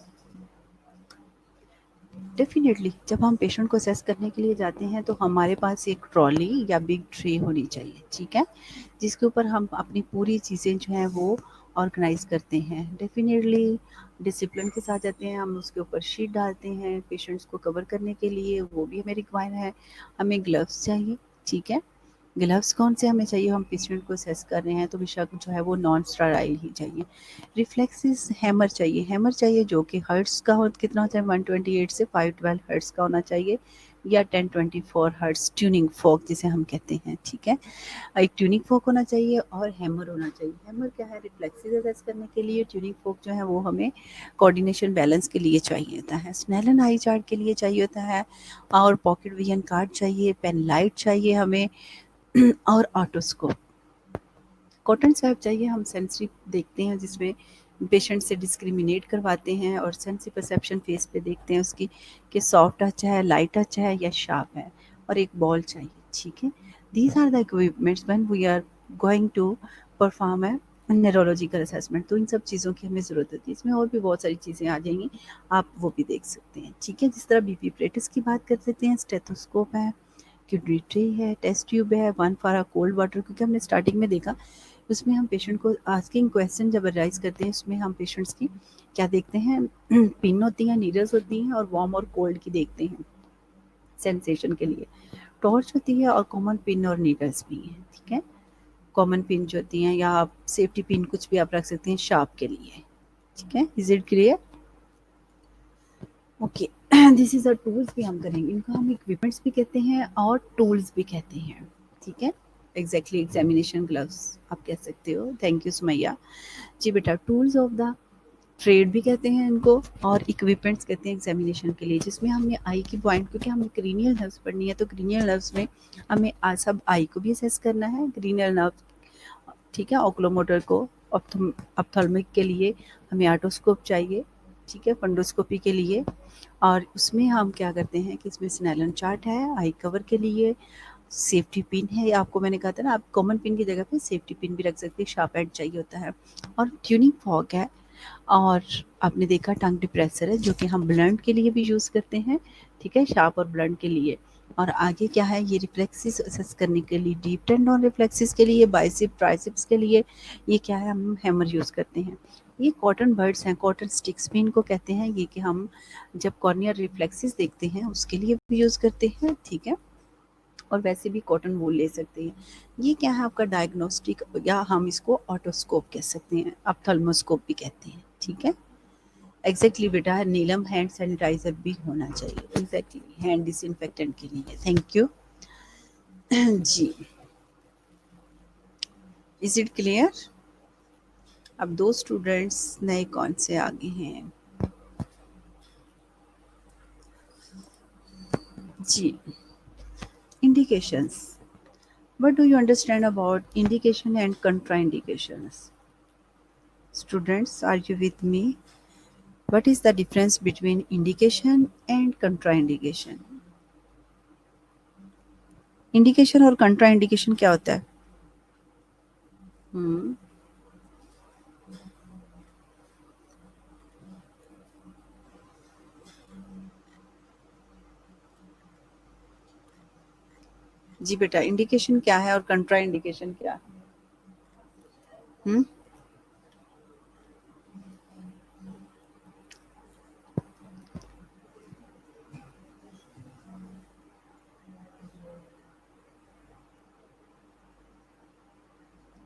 डेफ़िनेटली जब हम पेशेंट को असेस करने के लिए जाते हैं तो हमारे पास एक ट्रॉली या बिग ट्रे होनी चाहिए, ठीक है? जिसके ऊपर हम अपनी पूरी चीज़ें जो हैं वो ऑर्गेनाइज़ करते हैं। डेफ़िनेटली डिसिप्लिन के साथ जाते हैं, हम उसके ऊपर शीट डालते हैं पेशेंट्स को कवर करने के लिए, वो भी हमें रिक्वायर है। हमें ग्लव्स चाहिए, ठीक है? ग्लव्स कौन से हमें चाहिए? हम पेशेंट को असेस कर रहे हैं तो बेशक जो है वो नॉन स्टेराइल ही चाहिए। रिफ्लेक्सिस हैमर चाहिए, हैमर चाहिए जो कि हर्ट्ज़ का हो, कितना होता है 128 से 512 हर्ट्ज़ का होना चाहिए, या 1024 हर्ट्ज़ ट्यूनिंग फोक जिसे हम कहते हैं, ठीक है। एक ट्यूनिंग फोक होना चाहिए और हैमर होना चाहिए। हैमर क्या है? रिफ्लेक्सिस असेस करने के लिए, ट्यूनिंग फोक जो है वो हमें कोऑर्डिनेशन बैलेंस के लिए चाहिए होता है, स्नेलन आई चार्ट के लिए चाहिए होता है, और पॉकेट विजन कार्ड चाहिए, पेन लाइट चाहिए हमें, और ऑटोस्कोप, कॉटन स्वैब चाहिए, हम सेंसरी देखते हैं जिसमें पेशेंट से डिस्क्रिमिनेट करवाते हैं और सेंस परसेप्शन फेस पे देखते हैं उसकी कि सॉफ्ट टच है, लाइट टच है या शार्प है, और एक बॉल चाहिए। ठीक है, these are the equipments when we are going to perform a neurological assessment. तो इन सब चीज़ों की हमें ज़रूरत होती है। इसमें और भी बहुत सारी चीज़ें आ जाएंगी, आप वो भी देख सकते हैं। ठीक है, जिस तरह बीपी प्रेटिस की बात कर सकते हैं, स्टेथोस्कोप है, किडनी ट्री है, टेस्ट ट्यूब है, one for a cold water, क्योंकि हमने स्टार्टिंग में देखा उसमें हम पेशेंट को आस्किंग क्वेश्चन जब राइज करते हैं, उसमें हम पेशेंट्स की क्या देखते हैं, पिन होती हैं, नीडल्स होती हैं, और वार्म और कोल्ड की देखते हैं सेंसेशन के लिए। टॉर्च होती है और कॉमन पिन और नीडल्स भी हैं। ठीक है, कॉमन पिन जो होती हैं, या आप सेफ्टी पिन कुछ भी आप रख सकते हैं शार्प के लिए। ठीक है, is it clear? Okay, this is a tools भी हम करेंगे, इनको हम इक्विपमेंट्स भी कहते हैं और टूल्स भी कहते हैं। ठीक है, एग्जैक्टली एग्जामिनेशन ग्लव्स आप कह सकते हो। थैंक यू सुमैया जी। बेटा, टूल्स ऑफ द ट्रेड भी कहते हैं इनको, और इक्विपमेंट्स कहते हैं एग्जामिनेशन के लिए, जिसमें हमने आई की पॉइंट, क्योंकि हमें क्रीनियल नर्व्स पढ़नी है, तो क्रीनियल नर्व्स में हमें सब आई को भी असेस करना है, क्रीनियल नर्व। ठीक है, ऑक्लोमोटर को, ऑप्थल्मिक के लिए हमें आर्टोस्कोप चाहिए। ठीक है, फंडोस्कोपी के लिए। और उसमें हम क्या करते हैं कि इसमें स्नेलन चार्ट है आई कवर के लिए, सेफ्टी पिन है, आपको मैंने कहा था ना, आप कॉमन पिन की जगह पे सेफ्टी पिन भी रख सकते हैं, शार्प एंड चाहिए होता है, और ट्यूनिंग फॉग है, और आपने देखा टंग डिप्रेसर है जो कि हम ब्लंट के लिए भी यूज़ करते हैं। ठीक है, शार्प और ब्लंट के लिए। और आगे क्या है, ये रिफ्लेक्सिस असेस करने के लिए, डीप टेंडन रिफ्लेक्सिस के लिए, बाइसेप ट्राइसेप्स के लिए ये क्या है, हम हैमर यूज़ करते हैं। ये कॉटन बर्ड्स हैं, कॉटन स्टिक्स भी इनको कहते हैं, ये कि हम जब कॉर्नियर रिफ्लेक्सिस देखते हैं उसके लिए भी यूज़ करते हैं। ठीक है, और वैसे भी कॉटन वूल ले सकते हैं। ये क्या है आपका डायग्नोस्टिक, या हम इसको ऑटोस्कोप कह सकते हैं, आप थर्मोस्कोप भी कहते हैं। ठीक है, एग्जैक्टली बेटा, नीलम हैंड सैनिटाइजर भी होना चाहिए, एग्जैक्टली हैंड डिसइंफेक्टेंट के लिए। थैंक यू जी। Is it clear? अब दो स्टूडेंट्स नए कौन से आगे हैं जी। Indications, what do you understand about indication and contraindications? Students, are you with me? What is the difference between indication and contraindication? Indication और कंट्राइंडिकेशन क्या होता है? हम्म, जी बेटा, इंडिकेशन क्या है और कंट्राइंडिकेशन क्या है? हम्म,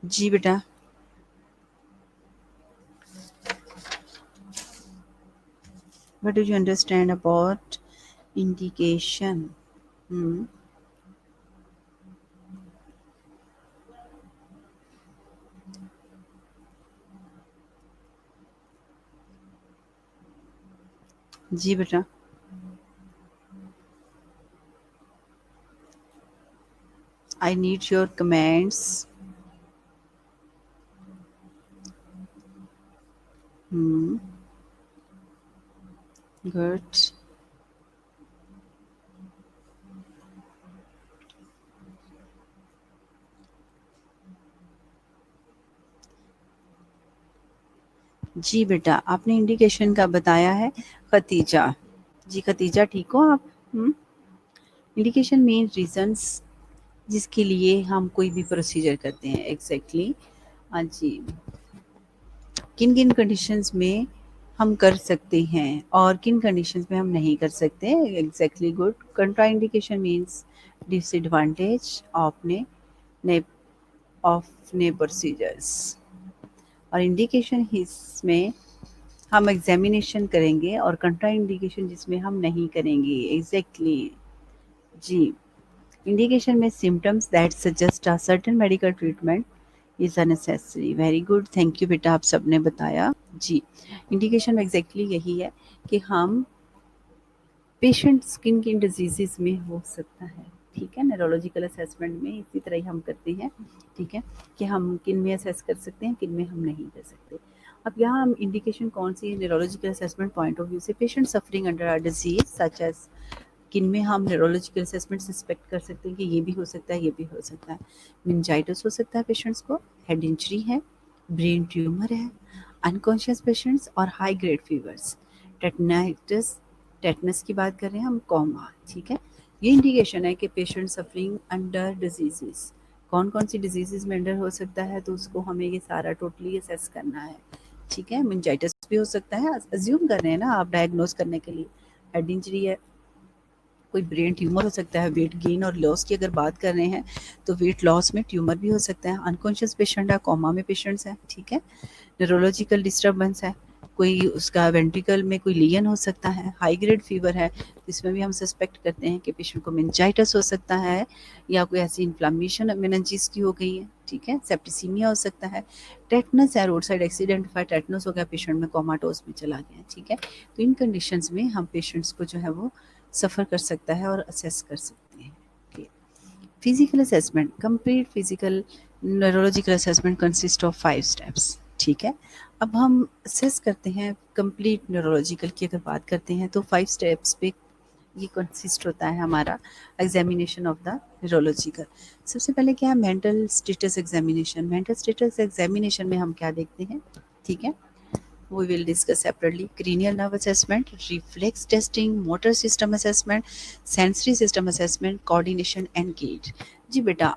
जी बेटा, what do you understand about indication? हम्म, जी बेटा, I need your comments. Hmm, good. जी बेटा, आपने इंडिकेशन का बताया है खतीजा। जी खतीजा, ठीक हो आप? इंडिकेशन मेन रीजंस जिसके लिए हम कोई भी प्रोसीजर करते हैं, एग्जैक्टली। हाँ जी, किन किन कंडीशंस में हम कर सकते हैं और किन कंडीशंस में हम नहीं कर सकते, exactly good. कंट्रा indication means disadvantage of ने ऑफ ने प्रोसीजर्स, और इंडिकेशन इसमें हम एग्जामिनेशन करेंगे, और कंट्रा इंडिकेशन जिसमें हम नहीं करेंगे, एग्जैक्टली जी। इंडिकेशन में symptoms that suggest a certain medical treatment is unnecessary. Very good, thank you बेटा, आप सबने बताया जी। इंडिकेशन में एग्जैक्टली यही है कि हम पेशेंट किन किन डिजीजेस में हो सकता है। ठीक है, न्यूरोलॉजिकल असेसमेंट में इसी तरह ही हम करते हैं। ठीक है, कि हम किन में असेस कर सकते हैं, किन में हम नहीं कर सकते। अब यहाँ हम इंडिकेशन कौन सी neurological assessment point of view से patient suffering under a disease such as किन में हम न्यूरोलॉजिकल असेसमेंट सस्पेक्ट कर सकते हैं कि ये भी हो सकता है, ये भी हो सकता है। मेनिंजाइटिस हो सकता है पेशेंट्स को, हेड इंजरी है, ब्रेन ट्यूमर है, अनकॉन्शियस पेशेंट्स और हाई ग्रेड फीवर्स, टेटनाइटिस, टेटनस की बात कर रहे हैं हम, कॉमा, ठीक है। ये इंडिकेशन है कि पेशेंट सफरिंग अंडर डिजीजेस, कौन कौन सी डिजीजेस में अंडर हो सकता है, तो उसको हमें ये सारा टोटली असेस करना है, ठीक है। मेनिंजाइटिस भी हो सकता है, अज्यूम कर रहे हैं ना आप डायग्नोज करने के लिए। हेड इंजरी है, कोई ब्रेन ट्यूमर हो सकता है, वेट गेन और लॉस की अगर बात कर रहे हैं तो वेट लॉस में ट्यूमर भी हो सकता है, अनकॉन्शियस पेशेंट है, कोमा में पेशेंट्स हैं, ठीक है। न्यूरोलॉजिकल डिस्टर्बेंस है, कोई उसका वेंट्रिकल में कोई लीजन हो सकता है, हाई ग्रेड फीवर है, इसमें भी हम सस्पेक्ट करते हैं कि पेशेंट को मेनिंजाइटिस हो सकता है या कोई ऐसी इन्फ्लामेशन मेनिंजिस की हो गई है, ठीक है। सेप्टिसीमिया हो सकता है, टेटनस है, रोड साइड एक्सीडेंट हुआ, टेटनस हो गया, पेशेंट में कोमाटोज में चला गया, ठीक है। तो इन कंडीशंस में हम पेशेंट्स को जो है वो सफ़र कर सकता है और असेस कर सकते हैं। Physical assessment, complete physical neurological assessment consist of 5 steps, ठीक है। अब हम असेस करते हैं कंप्लीट न्यूरोलॉजिकल की अगर बात करते हैं तो 5 स्टेप्स पे ये कंसिस्ट होता है हमारा एग्जामिनेशन ऑफ द न्यूरोलॉजिकल। सबसे पहले क्या है, mental status examination. Mental status examination में हम क्या देखते हैं, ठीक है, we will discuss separately. Cranial nerve assessment, reflex testing, motor system assessment, sensory system assessment, coordination and gait. जी बेटा,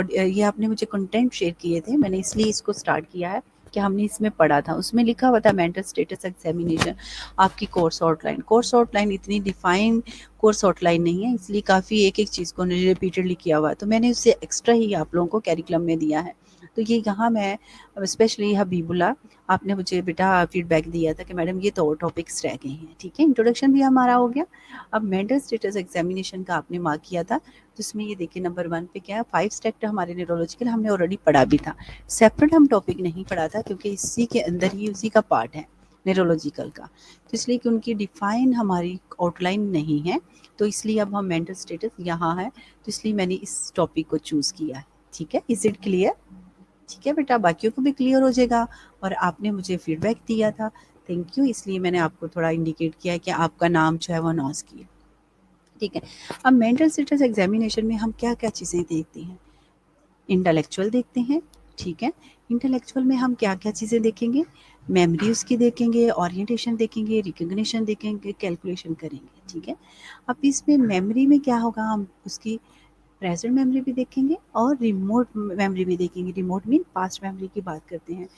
ये आपने मुझे कंटेंट शेयर किए थे, मैंने इसलिए इसको स्टार्ट किया है कि हमने इसमें पढ़ा था, उसमें लिखा हुआ था मेंटल स्टेटस एग्जामिनेशन आपकी कोर्स आउटलाइन। कोर्स आउटलाइन इतनी डिफाइन कोर्स आउटलाइन नहीं है, इसलिए काफ़ी एक एक चीज़ को रिपीटेडली किया हुआ है, तो मैंने उससे एक्स्ट्रा ही आप लोगों को कैरिकुलम में दिया है। तो ये यहाँ मैं स्पेशली हबीबुल्ला, आपने मुझे बेटा फीडबैक दिया था कि मैडम ये तो टॉपिक्स रह गए हैं, ठीक है। इंट्रोडक्शन भी हमारा हो गया। अब मेंटल स्टेटस एग्जामिनेशन का आपने मार्क किया था, तो इसमें ये देखिए नंबर 1 पे क्या है, 5 स्टेप हमारे न्यूरोलॉजिकल हमने ऑलरेडी पढ़ा भी था, सेपरेट हम टॉपिक नहीं पढ़ा था क्योंकि इसी के अंदर ही उसी का पार्ट है न्यूरोलॉजिकल का, तो इसलिए कि उनकी डिफाइन हमारी आउटलाइन नहीं है, तो इसलिए अब हम मेंटल स्टेटस यहाँ है, तो इसलिए मैंने इस टॉपिक को चूज़ किया है, ठीक है। Is it clear? ठीक है बेटा, बाकियों को भी क्लियर हो जाएगा। और आपने मुझे फीडबैक दिया था, थैंक यू, इसलिए मैंने आपको थोड़ा इंडिकेट किया है कि आपका नाम जो है वो अनाउंस किया, ठीक है। अब मेंटल स्टेटस एग्जामिनेशन में हम क्या क्या चीज़ें देखते हैं, इंटेलेक्चुअल देखते हैं, ठीक है। इंटेलेक्चुअल में हम क्या क्या चीज़ें देखेंगे, मेमोरी उसकी देखेंगे, ओरिएंटेशन देखेंगे, रिकग्निशन देखेंगे, कैलकुलेशन करेंगे, ठीक है। अब इसमें मेमोरी में क्या होगा, हम उसकी प्रेजेंट मेमोरी भी देखेंगे और रिमोट मेमोरी भी देखेंगे। रिमोट मीन पास्ट मेमोरी की बात करते हैं।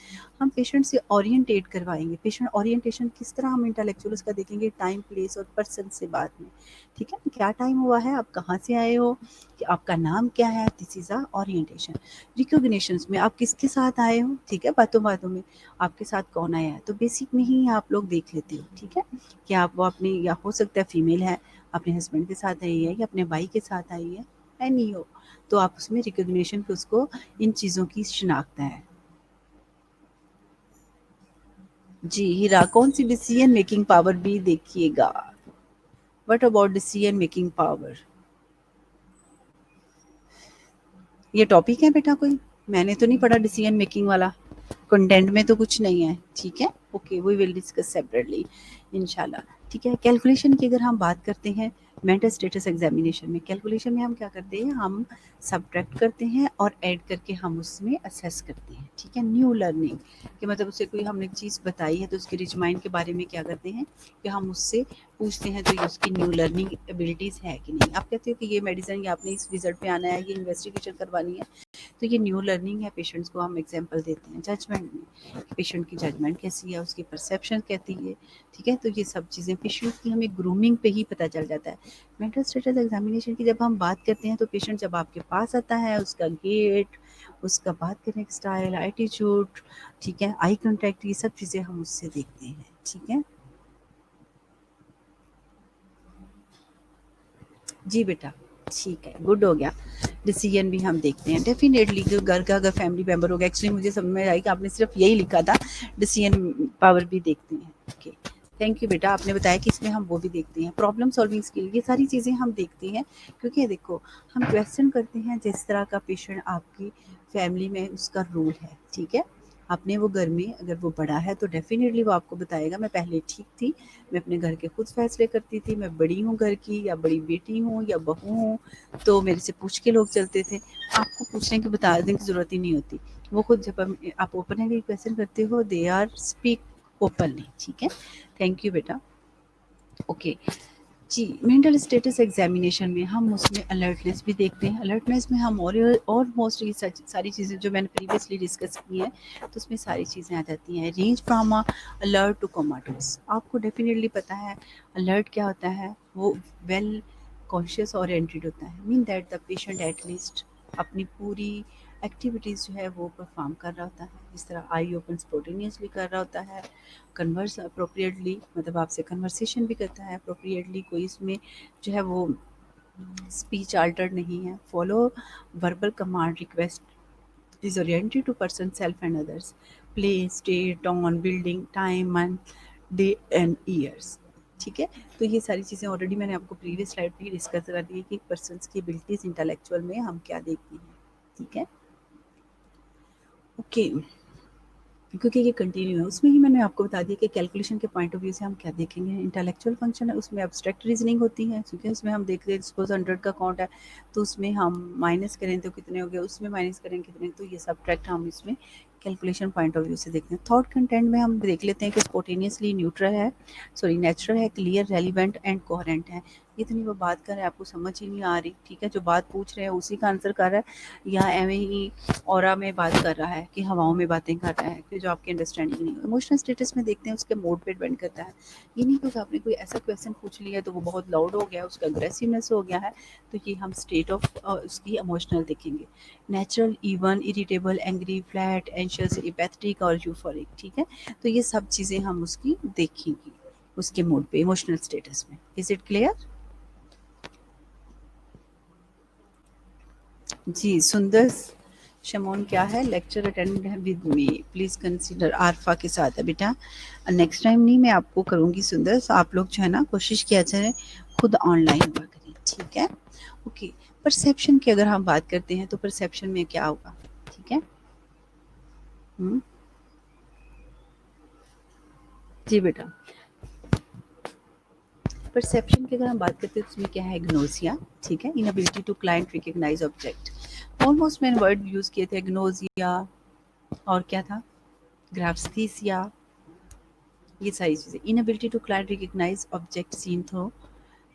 हम पेशेंट से ओरिएंटेट करवाएंगे, पेशेंट ओरिएंटेशन किस तरह हम इंटेलेक्चुअल उसका देखेंगे, टाइम, प्लेस और पर्सन से बाद में, ठीक है। क्या टाइम हुआ है, आप कहाँ से आए हो, कि आपका नाम क्या है, this is a orientation. Recognition में आप किसके साथ आए हो, ठीक है, बातों बातों में आपके साथ कौन आया है, तो बेसिक में ही आप लोग देख लेते हो, ठीक है, कि आप वो अपनी, या हो सकता है फीमेल है, अपने हस्बैंड के साथ आई है या अपने भाई के साथ आई है नहीं हो, तो आप उसमें रिकॉग्निशन पे उसको इन चीज़ों की शिनाख्त है। जी हीरा, कौन सी डिसीजन मेकिंग पावर भी देखिएगा, what about decision making power, ये टॉपिक है बेटा कोई, मैंने तो नहीं पढ़ा डिसीजन मेकिंग वाला, कंटेंट में तो कुछ नहीं है, ठीक है। Okay, we will discuss separately इंशाल्लाह, ठीक है। कैलकुलेशन की अगर हम बात करते हैं मेंटल स्टेटस एग्जामिनेशन में, कैलकुलेशन में हम क्या करते हैं, हम सब्ट्रैक्ट करते हैं और ऐड करके हम उसमें असेस करते हैं, ठीक है। न्यू लर्निंग कि मतलब उसे कोई हमने चीज़ बताई है तो उसके रिच माइंड के बारे में क्या करते हैं कि हम उससे पूछते हैं, तो ये उसकी न्यू लर्निंग एबिलिटीज़ है कि नहीं। आप कहते हो कि ये मेडिसिन, या आपने इस रिजल्ट पे आना है, ये इन्वेस्टिगेशन करवानी है, तो ये न्यू लर्निंग है, पेशेंट्स को हम एग्जांपल देते हैं जजमेंट में, पेशेंट की जजमेंट कैसी है, उसकी परसेप्शन कहती है, ठीक है। तो ये सब चीज़ें पेशेंट की हमें ग्रूमिंग पे ही पता चल जाता है। मेंटल स्टेटस एग्जामिनेशन की जब हम बात करते हैं तो पेशेंट जब आपके पास आता है, उसका गेट, उसका बात करने का स्टाइल, एटीट्यूड, ठीक है, आई कॉन्टैक्ट, ये सब चीज़ें हम उससे देखते हैं, ठीक है। जी बेटा, ठीक है, गुड हो गया। डिसीजन भी हम देखते हैं डेफिनेटली, जो घर का अगर फैमिली मेम्बर होगा, एक्चुअली मुझे समझ में आई कि आपने सिर्फ यही लिखा था, डिसीजन पावर भी देखते हैं, ओके। थैंक यू बेटा, आपने बताया कि इसमें हम वो भी देखते हैं, प्रॉब्लम सॉल्विंग स्किल, ये सारी चीज़ें हम देखते हैं, क्योंकि देखो हम क्वेश्चन करते हैं जिस तरह का पेशेंट आपकी फैमिली में उसका रोल है, ठीक है। आपने वो घर में, अगर वो बड़ा है तो डेफ़िनेटली वो आपको बताएगा, मैं पहले ठीक थी, मैं अपने घर के खुद फ़ैसले करती थी, मैं बड़ी हूँ घर की, या बड़ी बेटी हूँ या बहू हूँ, तो मेरे से पूछ के लोग चलते थे। आपको पूछने की, बताने की ज़रूरत ही नहीं होती। वो खुद जब आप ओपनली क्वेश्चन करते हो, दे आर स्पीक ओपनली, ठीक है? थैंक यू बेटा। ओके। जी, मेंटल स्टेटस एग्जामिनेशन में हम उसमें अलर्टनेस भी देखते हैं। अलर्टनेस में हम और मोस्ट ये सारी चीज़ें जो मैंने प्रीवियसली डिस्कस की हैं, तो उसमें सारी चीज़ें आ जाती हैं। Range from alert to comatose, आपको डेफिनेटली पता है अलर्ट क्या होता है। वो वेल कॉन्शियस ओरिएंटेड होता है, mean that the patient at least अपनी पूरी एक्टिविटीज़ जो है वो परफॉर्म कर रहा होता है, जिस तरह आई ओपन स्पॉटेनियसली कर रहा होता है, कन्वर्स अप्रोप्रिएटली, मतलब आपसे कन्वर्सेशन भी करता है अप्रोप्रिएटली, कोई इसमें जो है वो स्पीच अल्टर्ड नहीं है, follow verbal command request, is oriented to person self and others, place date tone building time month day and years. ठीक है, तो ये सारी चीज़ें ऑलरेडी मैंने आपको प्रीवियस स्लाइड पे ही डिस्कस कर दी है कि पर्सन की एबिलिटीज इंटेलेक्चुअल में हम क्या देखते हैं। ठीक है, ओके। क्योंकि ये कंटिन्यू है, उसमें ही मैंने आपको बता दिया कि कैलकुलेशन के पॉइंट ऑफ व्यू से हम क्या देखेंगे। इंटेलेक्चुअल फंक्शन है, उसमें एब्स्ट्रैक्ट रीजनिंग होती है, ठीक है। उसमें हम देख रहे हैं सपोज 100 का काउंट है, तो उसमें हम माइनस करें तो कितने हो गए, उसमें माइनस करें कितने, तो ये सब्ट्रैक्ट हम इसमें कैलकुलेशन पॉइंट ऑफ व्यू से देखते हैं। थॉट कंटेंट में हम देख लेते हैं कि स्पोटेनियसली न्यूट्रल है, सॉरी नेचुरल है, क्लियर, रेलिवेंट एंड कोहेरेंट है। इतनी वो बात कर रहा है, आपको समझ ही नहीं आ रही, ठीक है। जो बात पूछ रहे हैं उसी का आंसर कर रहा है, या एवं ही ऑरा में बात कर रहा है कि हवाओं में बातें कर रहा है, कि जो आपकी अंडरस्टैंडिंग नहीं हो। इमोशनल स्टेटस में देखते हैं उसके मूड पे डिपेंड करता है। ये नहीं क्योंकि आपने कोई ऐसा क्वेश्चन पूछ लिया तो वो बहुत लाउड हो गया, उसका अग्रेसिवनेस हो गया है, तो ये हम स्टेट ऑफ उसकी इमोशनल देखेंगे। Natural, even, irritable, angry, flat, anxious, apathetic और यूफोरिक, ठीक है। तो ये सब चीज़ें हम उसकी देखेंगे उसके मूड पे, इमोशनल स्टेटस में। Is it clear? जी, सुंदर शमोन क्या है, lecture attend with me, please consider, Arfa के साथ है बेटा। नेक्स्ट टाइम नहीं, मैं आपको करूंगी सुंदर, so आप लोग जो है ना कोशिश किया जाए खुद ऑनलाइन हुआ करें, ठीक है। ओके, परसेप्शन की अगर हम बात करते हैं तो परसेप्शन में क्या होगा, ठीक है। हम्म, जी बेटा, परसेप्शन की अगर हम बात करते हैं तो उसमें क्या है, ग्नोसिया, ठीक है, inability to client recognise object. Almost मैंने वर्ड यूज किए थे, ग्नोसिया और क्या था, ग्राफ्स्थीसिया, ये सारी चीज़ें। Inability to client recognise object seen through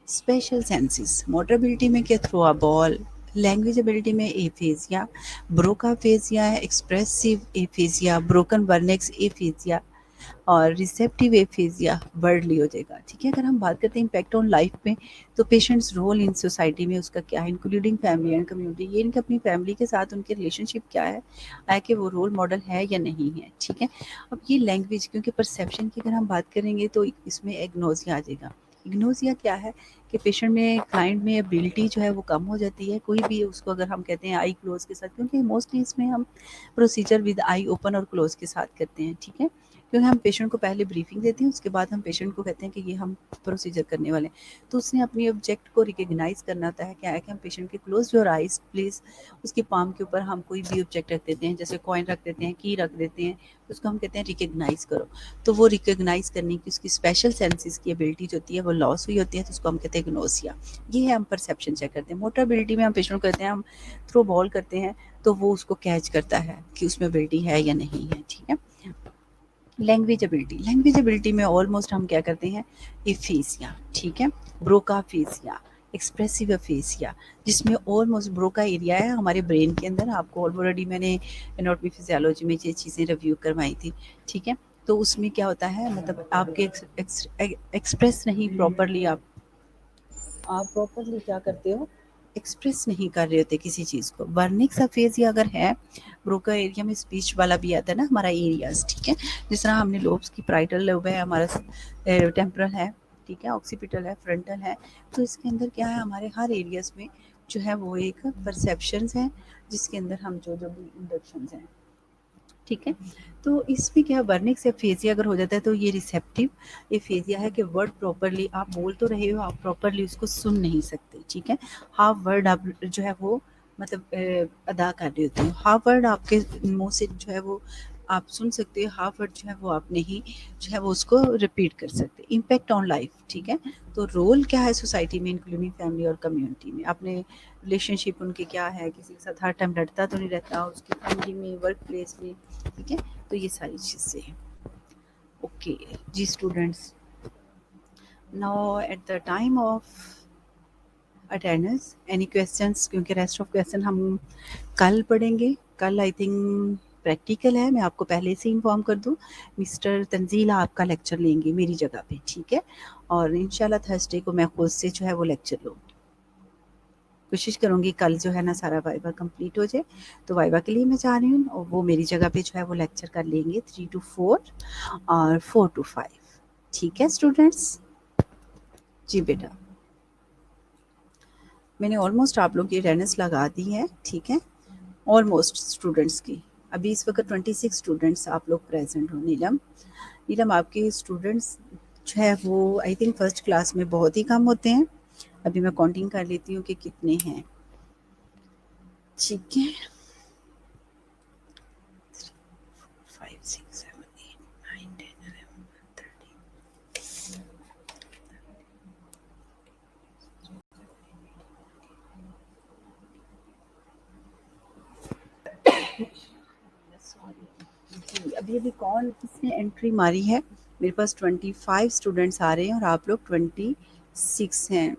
special senses. Motor ability में क्या, throw a ball. Language ability में एफेजिया, ब्रोका फेजिया है, expressive aphasia, broken Wernicke's aphasia और रिसेप्टिव एफेजिया वर्डली हो जाएगा, ठीक है। अगर हम बात करते हैं इम्पैक्ट ऑन लाइफ में, तो पेशेंट्स रोल इन सोसाइटी में उसका क्या है, इंक्लूडिंग फैमिली एंड कम्युनिटी। ये इनके अपनी फैमिली के साथ उनके रिलेशनशिप क्या है कि वो रोल मॉडल है या नहीं है, ठीक है। अब ये लैंग्वेज, क्योंकि परसेप्शन की अगर हम बात करेंगे तो इसमें एग्नोसिया आ जाएगा। इग्नोसिया क्या है कि पेशेंट में, क्लाइंट में एबिलिटी जो है वो कम हो जाती है, कोई भी उसको अगर हम कहते हैं आई क्लोज के साथ, क्योंकि मोस्टली इसमें हम प्रोसीजर विद आई ओपन और क्लोज के साथ करते हैं, ठीक है। क्योंकि हम पेशेंट को पहले ब्रीफिंग देते हैं, उसके बाद हम पेशेंट को कहते हैं कि ये हम प्रोसीजर करने वाले हैं। तो उसने अपनी ऑब्जेक्ट को रिकग्नाइज करना होता है, क्या है कि हम पेशेंट के क्लोज योर आइज प्लीज, उसकी पाम के ऊपर हम कोई भी ऑब्जेक्ट रख देते हैं, जैसे कॉइन रख देते हैं, की रख देते हैं, तो उसको हम कहते हैं रिकग्नाइज करो। तो वो रिकग्नाइज करने की उसकी स्पेशल सेंसेस की एबिलिटी जो होती है वो लॉस हुई होती है, तो उसको हम कहते हैं ग्नोसिया। ये है, हम परसेप्शन चेक करते हैं। मोटर एबिलिटी में हम पेशेंट को कहते हैं, हम थ्रो बॉल करते हैं तो वो उसको कैच करता है कि उसमें एबिलिटी है या नहीं है, ठीक है। लैंग्वेज एबिलिटी, लैंग्वेज एबिलिटी में ऑलमोस्ट हम क्या करते हैं, एफेसिया, ठीक है, ब्रोकाफेसिया, एक्सप्रेसिव एफेसिया, जिसमें ऑलमोस्ट ब्रोका एरिया है हमारे ब्रेन के अंदर। आपको ऑलरेडी मैंने एनाटॉमी फिजियोलॉजी में ये चीज़ें रिव्यू करवाई थी, ठीक है। तो उसमें क्या होता है, मतलब आपके एक्सप्रेस नहीं प्रॉपरली, आप प्रॉपरली क्या करते हो, एक्सप्रेस नहीं कर रहे होते किसी चीज़ को। वर्निक सरफेस या अगर है, ब्रोका एरिया में स्पीच वाला भी आता है ना हमारा एरियाज, ठीक है। जिस तरह हमने लोब्स की प्राइटल लोब है, हमारा टेम्परल है, ठीक है, ऑक्सीपिटल है, फ्रंटल है। तो इसके अंदर क्या है, हमारे हर एरियाज में जो है वो एक परसेप्शंस हैं, जिसके अंदर हम जो जो भी इंडक्शंस हैं, ठीक है। तो इसमें क्या है, वर्निक्स एफेजिया अगर हो जाता है तो ये रिसेप्टिव एफेजिया है कि वर्ड प्रॉपरली आप बोल तो रहे हो, आप प्रॉपरली उसको सुन नहीं सकते, ठीक है। हाफ वर्ड आप जो है वो मतलब अदा कर रहे होते हो, हाफ वर्ड आपके मुंह से जो है वो आप सुन सकते हो, हाफ वर्ड जो है वो आप नहीं जो है वो उसको रिपीट कर सकते। इम्पैक्ट ऑन लाइफ, ठीक है। तो रोल क्या है सोसाइटी में, इंक्लूडिंग फैमिली और कम्युनिटी में, अपने रिलेशनशिप उनके क्या है, किसी के साथ हर टाइम लड़ता तो नहीं रहता, उसकी फैमिली में, वर्क प्लेस में, ठीक है। तो ये सारी चीज़ें हैं। ओके जी students, now at the time of attendance any questions, क्योंकि रेस्ट ऑफ क्वेश्चन हम कल पढ़ेंगे। कल आई थिंक प्रैक्टिकल है, मैं आपको पहले से इन्फॉर्म कर दूं। मिस्टर तंजीला आपका लेक्चर लेंगे मेरी जगह पे, ठीक है। और इंशाल्लाह थर्सडे को मैं खुद से जो है वो लेक्चर लूँगी। कोशिश करूँगी कल जो है ना सारा वाइवा कंप्लीट हो जाए। तो वाइवा के लिए मैं जा रही हूँ और वो मेरी जगह पे जो है वो लेक्चर कर लेंगे 3 to 4 और 4 to 5, ठीक है स्टूडेंट्स। जी बेटा, मैंने ऑलमोस्ट आप लोग की अटेंडेंस लगा दी है, ठीक है। ऑलमोस्ट स्टूडेंट्स की। अभी इस वक्त 26 स्टूडेंट्स आप लोग प्रेजेंट हो। नीलम, नीलम आपके स्टूडेंट्स जो है वो आई थिंक फर्स्ट क्लास में बहुत ही कम होते हैं। अभी मैं काउंटिंग कर लेती हूँ कि कितने हैं, ठीक है। 5 6 7 8 9 10 11 13। जी अभी अभी कौन किसने एंट्री मारी है? मेरे पास 25 स्टूडेंट्स आ रहे हैं और आप लोग 26 हैं।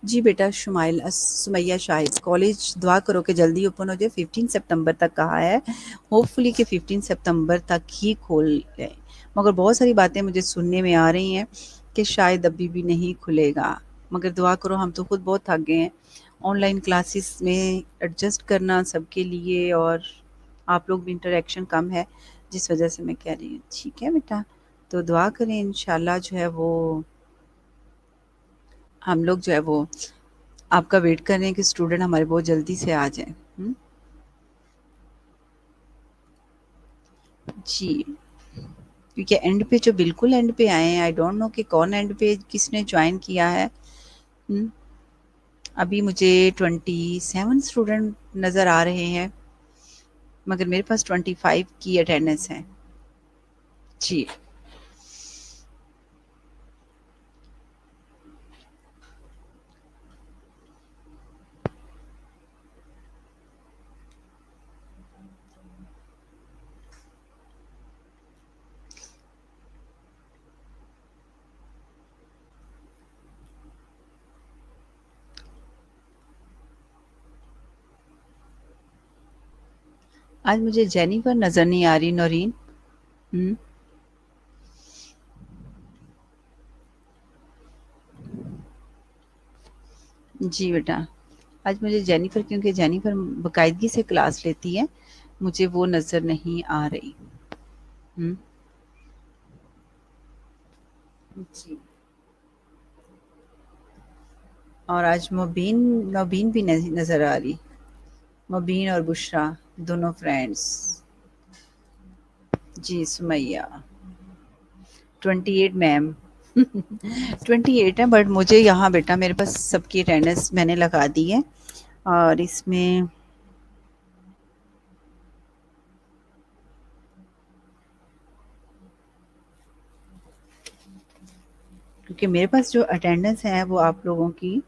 जी बेटा, सुमैया शाहिद कॉलेज दुआ करो कि जल्दी ओपन हो जाए। 15 सितंबर तक कहा है, होपफुली कि 15 सितंबर तक ही खोल जाए। मगर बहुत सारी बातें मुझे सुनने में आ रही हैं कि शायद अभी भी नहीं खुलेगा। मगर दुआ करो, हम तो खुद बहुत थक गए हैं ऑनलाइन क्लासेस में एडजस्ट करना सबके लिए, और आप लोग भी इंटरेक्शन कम है जिस वजह से मैं कह रही हूँ, ठीक है बेटा। तो दुआ करें इंशाल्लाह जो है वो हम लोग जो है वो आपका वेट कर रहे हैं कि स्टूडेंट हमारे बहुत जल्दी से आ जाएं। जी, क्योंकि एंड पे जो बिल्कुल एंड पे आए हैं, आई डोंट नो कि कौन एंड पे किसने ज्वाइन किया है। हुँ, अभी मुझे 27 स्टूडेंट नज़र आ रहे हैं, मगर मेरे पास 25 की अटेंडेंस है। जी, आज मुझे जेनिफर नज़र नहीं आ रही, नौरीन। हुँ, जी बेटा, आज मुझे जेनिफर, क्योंकि जेनिफर बाकायदगी से क्लास लेती है, मुझे वो नज़र नहीं आ रही। हुँ, जी। और आज मुबीन नौबीन भी नहीं नज़र आ रही। मुबीन और बुशरा दोनों फ्रेंड्स। जी सुमैया 28 मैम। 28 है, बट मुझे यहाँ बेटा मेरे पास सबकी अटेंडेंस मैंने लगा दी है। और इसमें क्योंकि मेरे पास जो अटेंडेंस है वो आप लोगों की,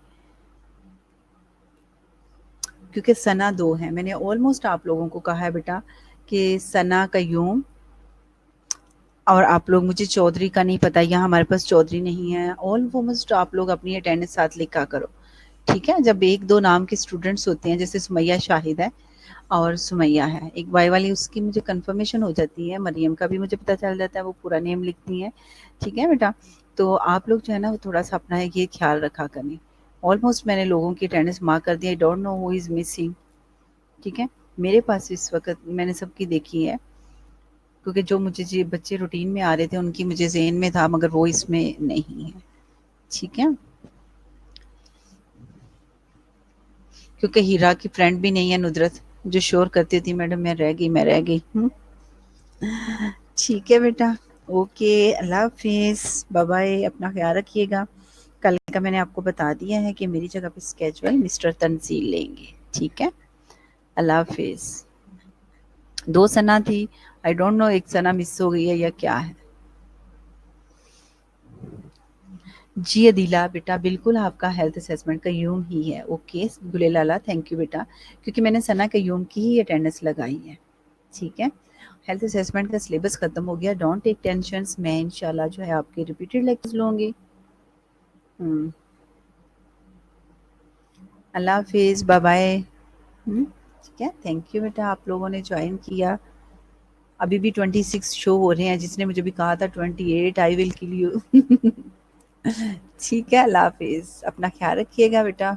क्योंकि सना 2 है, मैंने ऑलमोस्ट आप लोगों को कहा है बेटा कि सना, कयूम और आप लोग, मुझे चौधरी का नहीं पता, यहाँ हमारे पास चौधरी नहीं है। ऑलमोस्ट आप लोग अपनी अटेंडेंस साथ लिखा करो, ठीक है। जब 1-2 नाम के स्टूडेंट्स होते हैं, जैसे सुमैया शाहिद है और सुमैया है, एक वाई वाली, उसकी मुझे कंफर्मेशन हो जाती है, मरियम का भी मुझे पता चल जाता है, वो पूरा नेम लिखती हैं, ठीक है बेटा। तो आप लोग जो है ना वो थोड़ा सा अपना ये ख्याल रखा करें। ऑलमोस्ट मैंने लोगों की अटेंडेंस मार्क कर दी, I don't know who is missing, ठीक है। मेरे पास इस वक्त मैंने सबकी देखी है, क्योंकि जो मुझे जी बच्चे रूटीन में आ रहे थे उनकी मुझे ज़हन में था, मगर वो इसमें नहीं है, ठीक है। क्योंकि हीरा की फ्रेंड भी नहीं है नुदरत, जो शोर करती थी मैडम मैं रह गई, मैं रह गई। ठीक है बेटा, ओके, अल्लाह हाफिज़, बाय बाय, अपना ख्याल रखिएगा। कल का मैंने आपको बता दिया है कि मेरी जगह पे स्केजुअल मिस्टर तंजील लेंगे, ठीक है। अल्लाह हाफिज़। 2 सना थी, आई डोंट नो 1 सना मिस हो गई है या क्या है। जी अदीला बेटा, बिल्कुल आपका हेल्थ असेसमेंट कय्यूम ही है। ओके गुलेलाला, थैंक यू बेटा, क्योंकि मैंने सना कय्यूम की ही अटेंडेंस लगाई है। ठीक है, हेल्थ असेसमेंट का सिलेबस खत्म हो गया, डोंट टेक टेंशंस, मैं इंशाल्लाह जो है आपके रिपीटेड लेक्चर्स लूँगी। हुँ, अल्लाह हाफ़िज़, बाय बाय। ठीक है, थैंक यू बेटा आप लोगों ने जॉइन किया। अभी भी 26 शो हो रहे हैं, जिसने मुझे भी कहा था 28 आई विल किल यू। ठीक है, अल्लाह हाफ़िज़, अपना ख़्याल रखिएगा बेटा।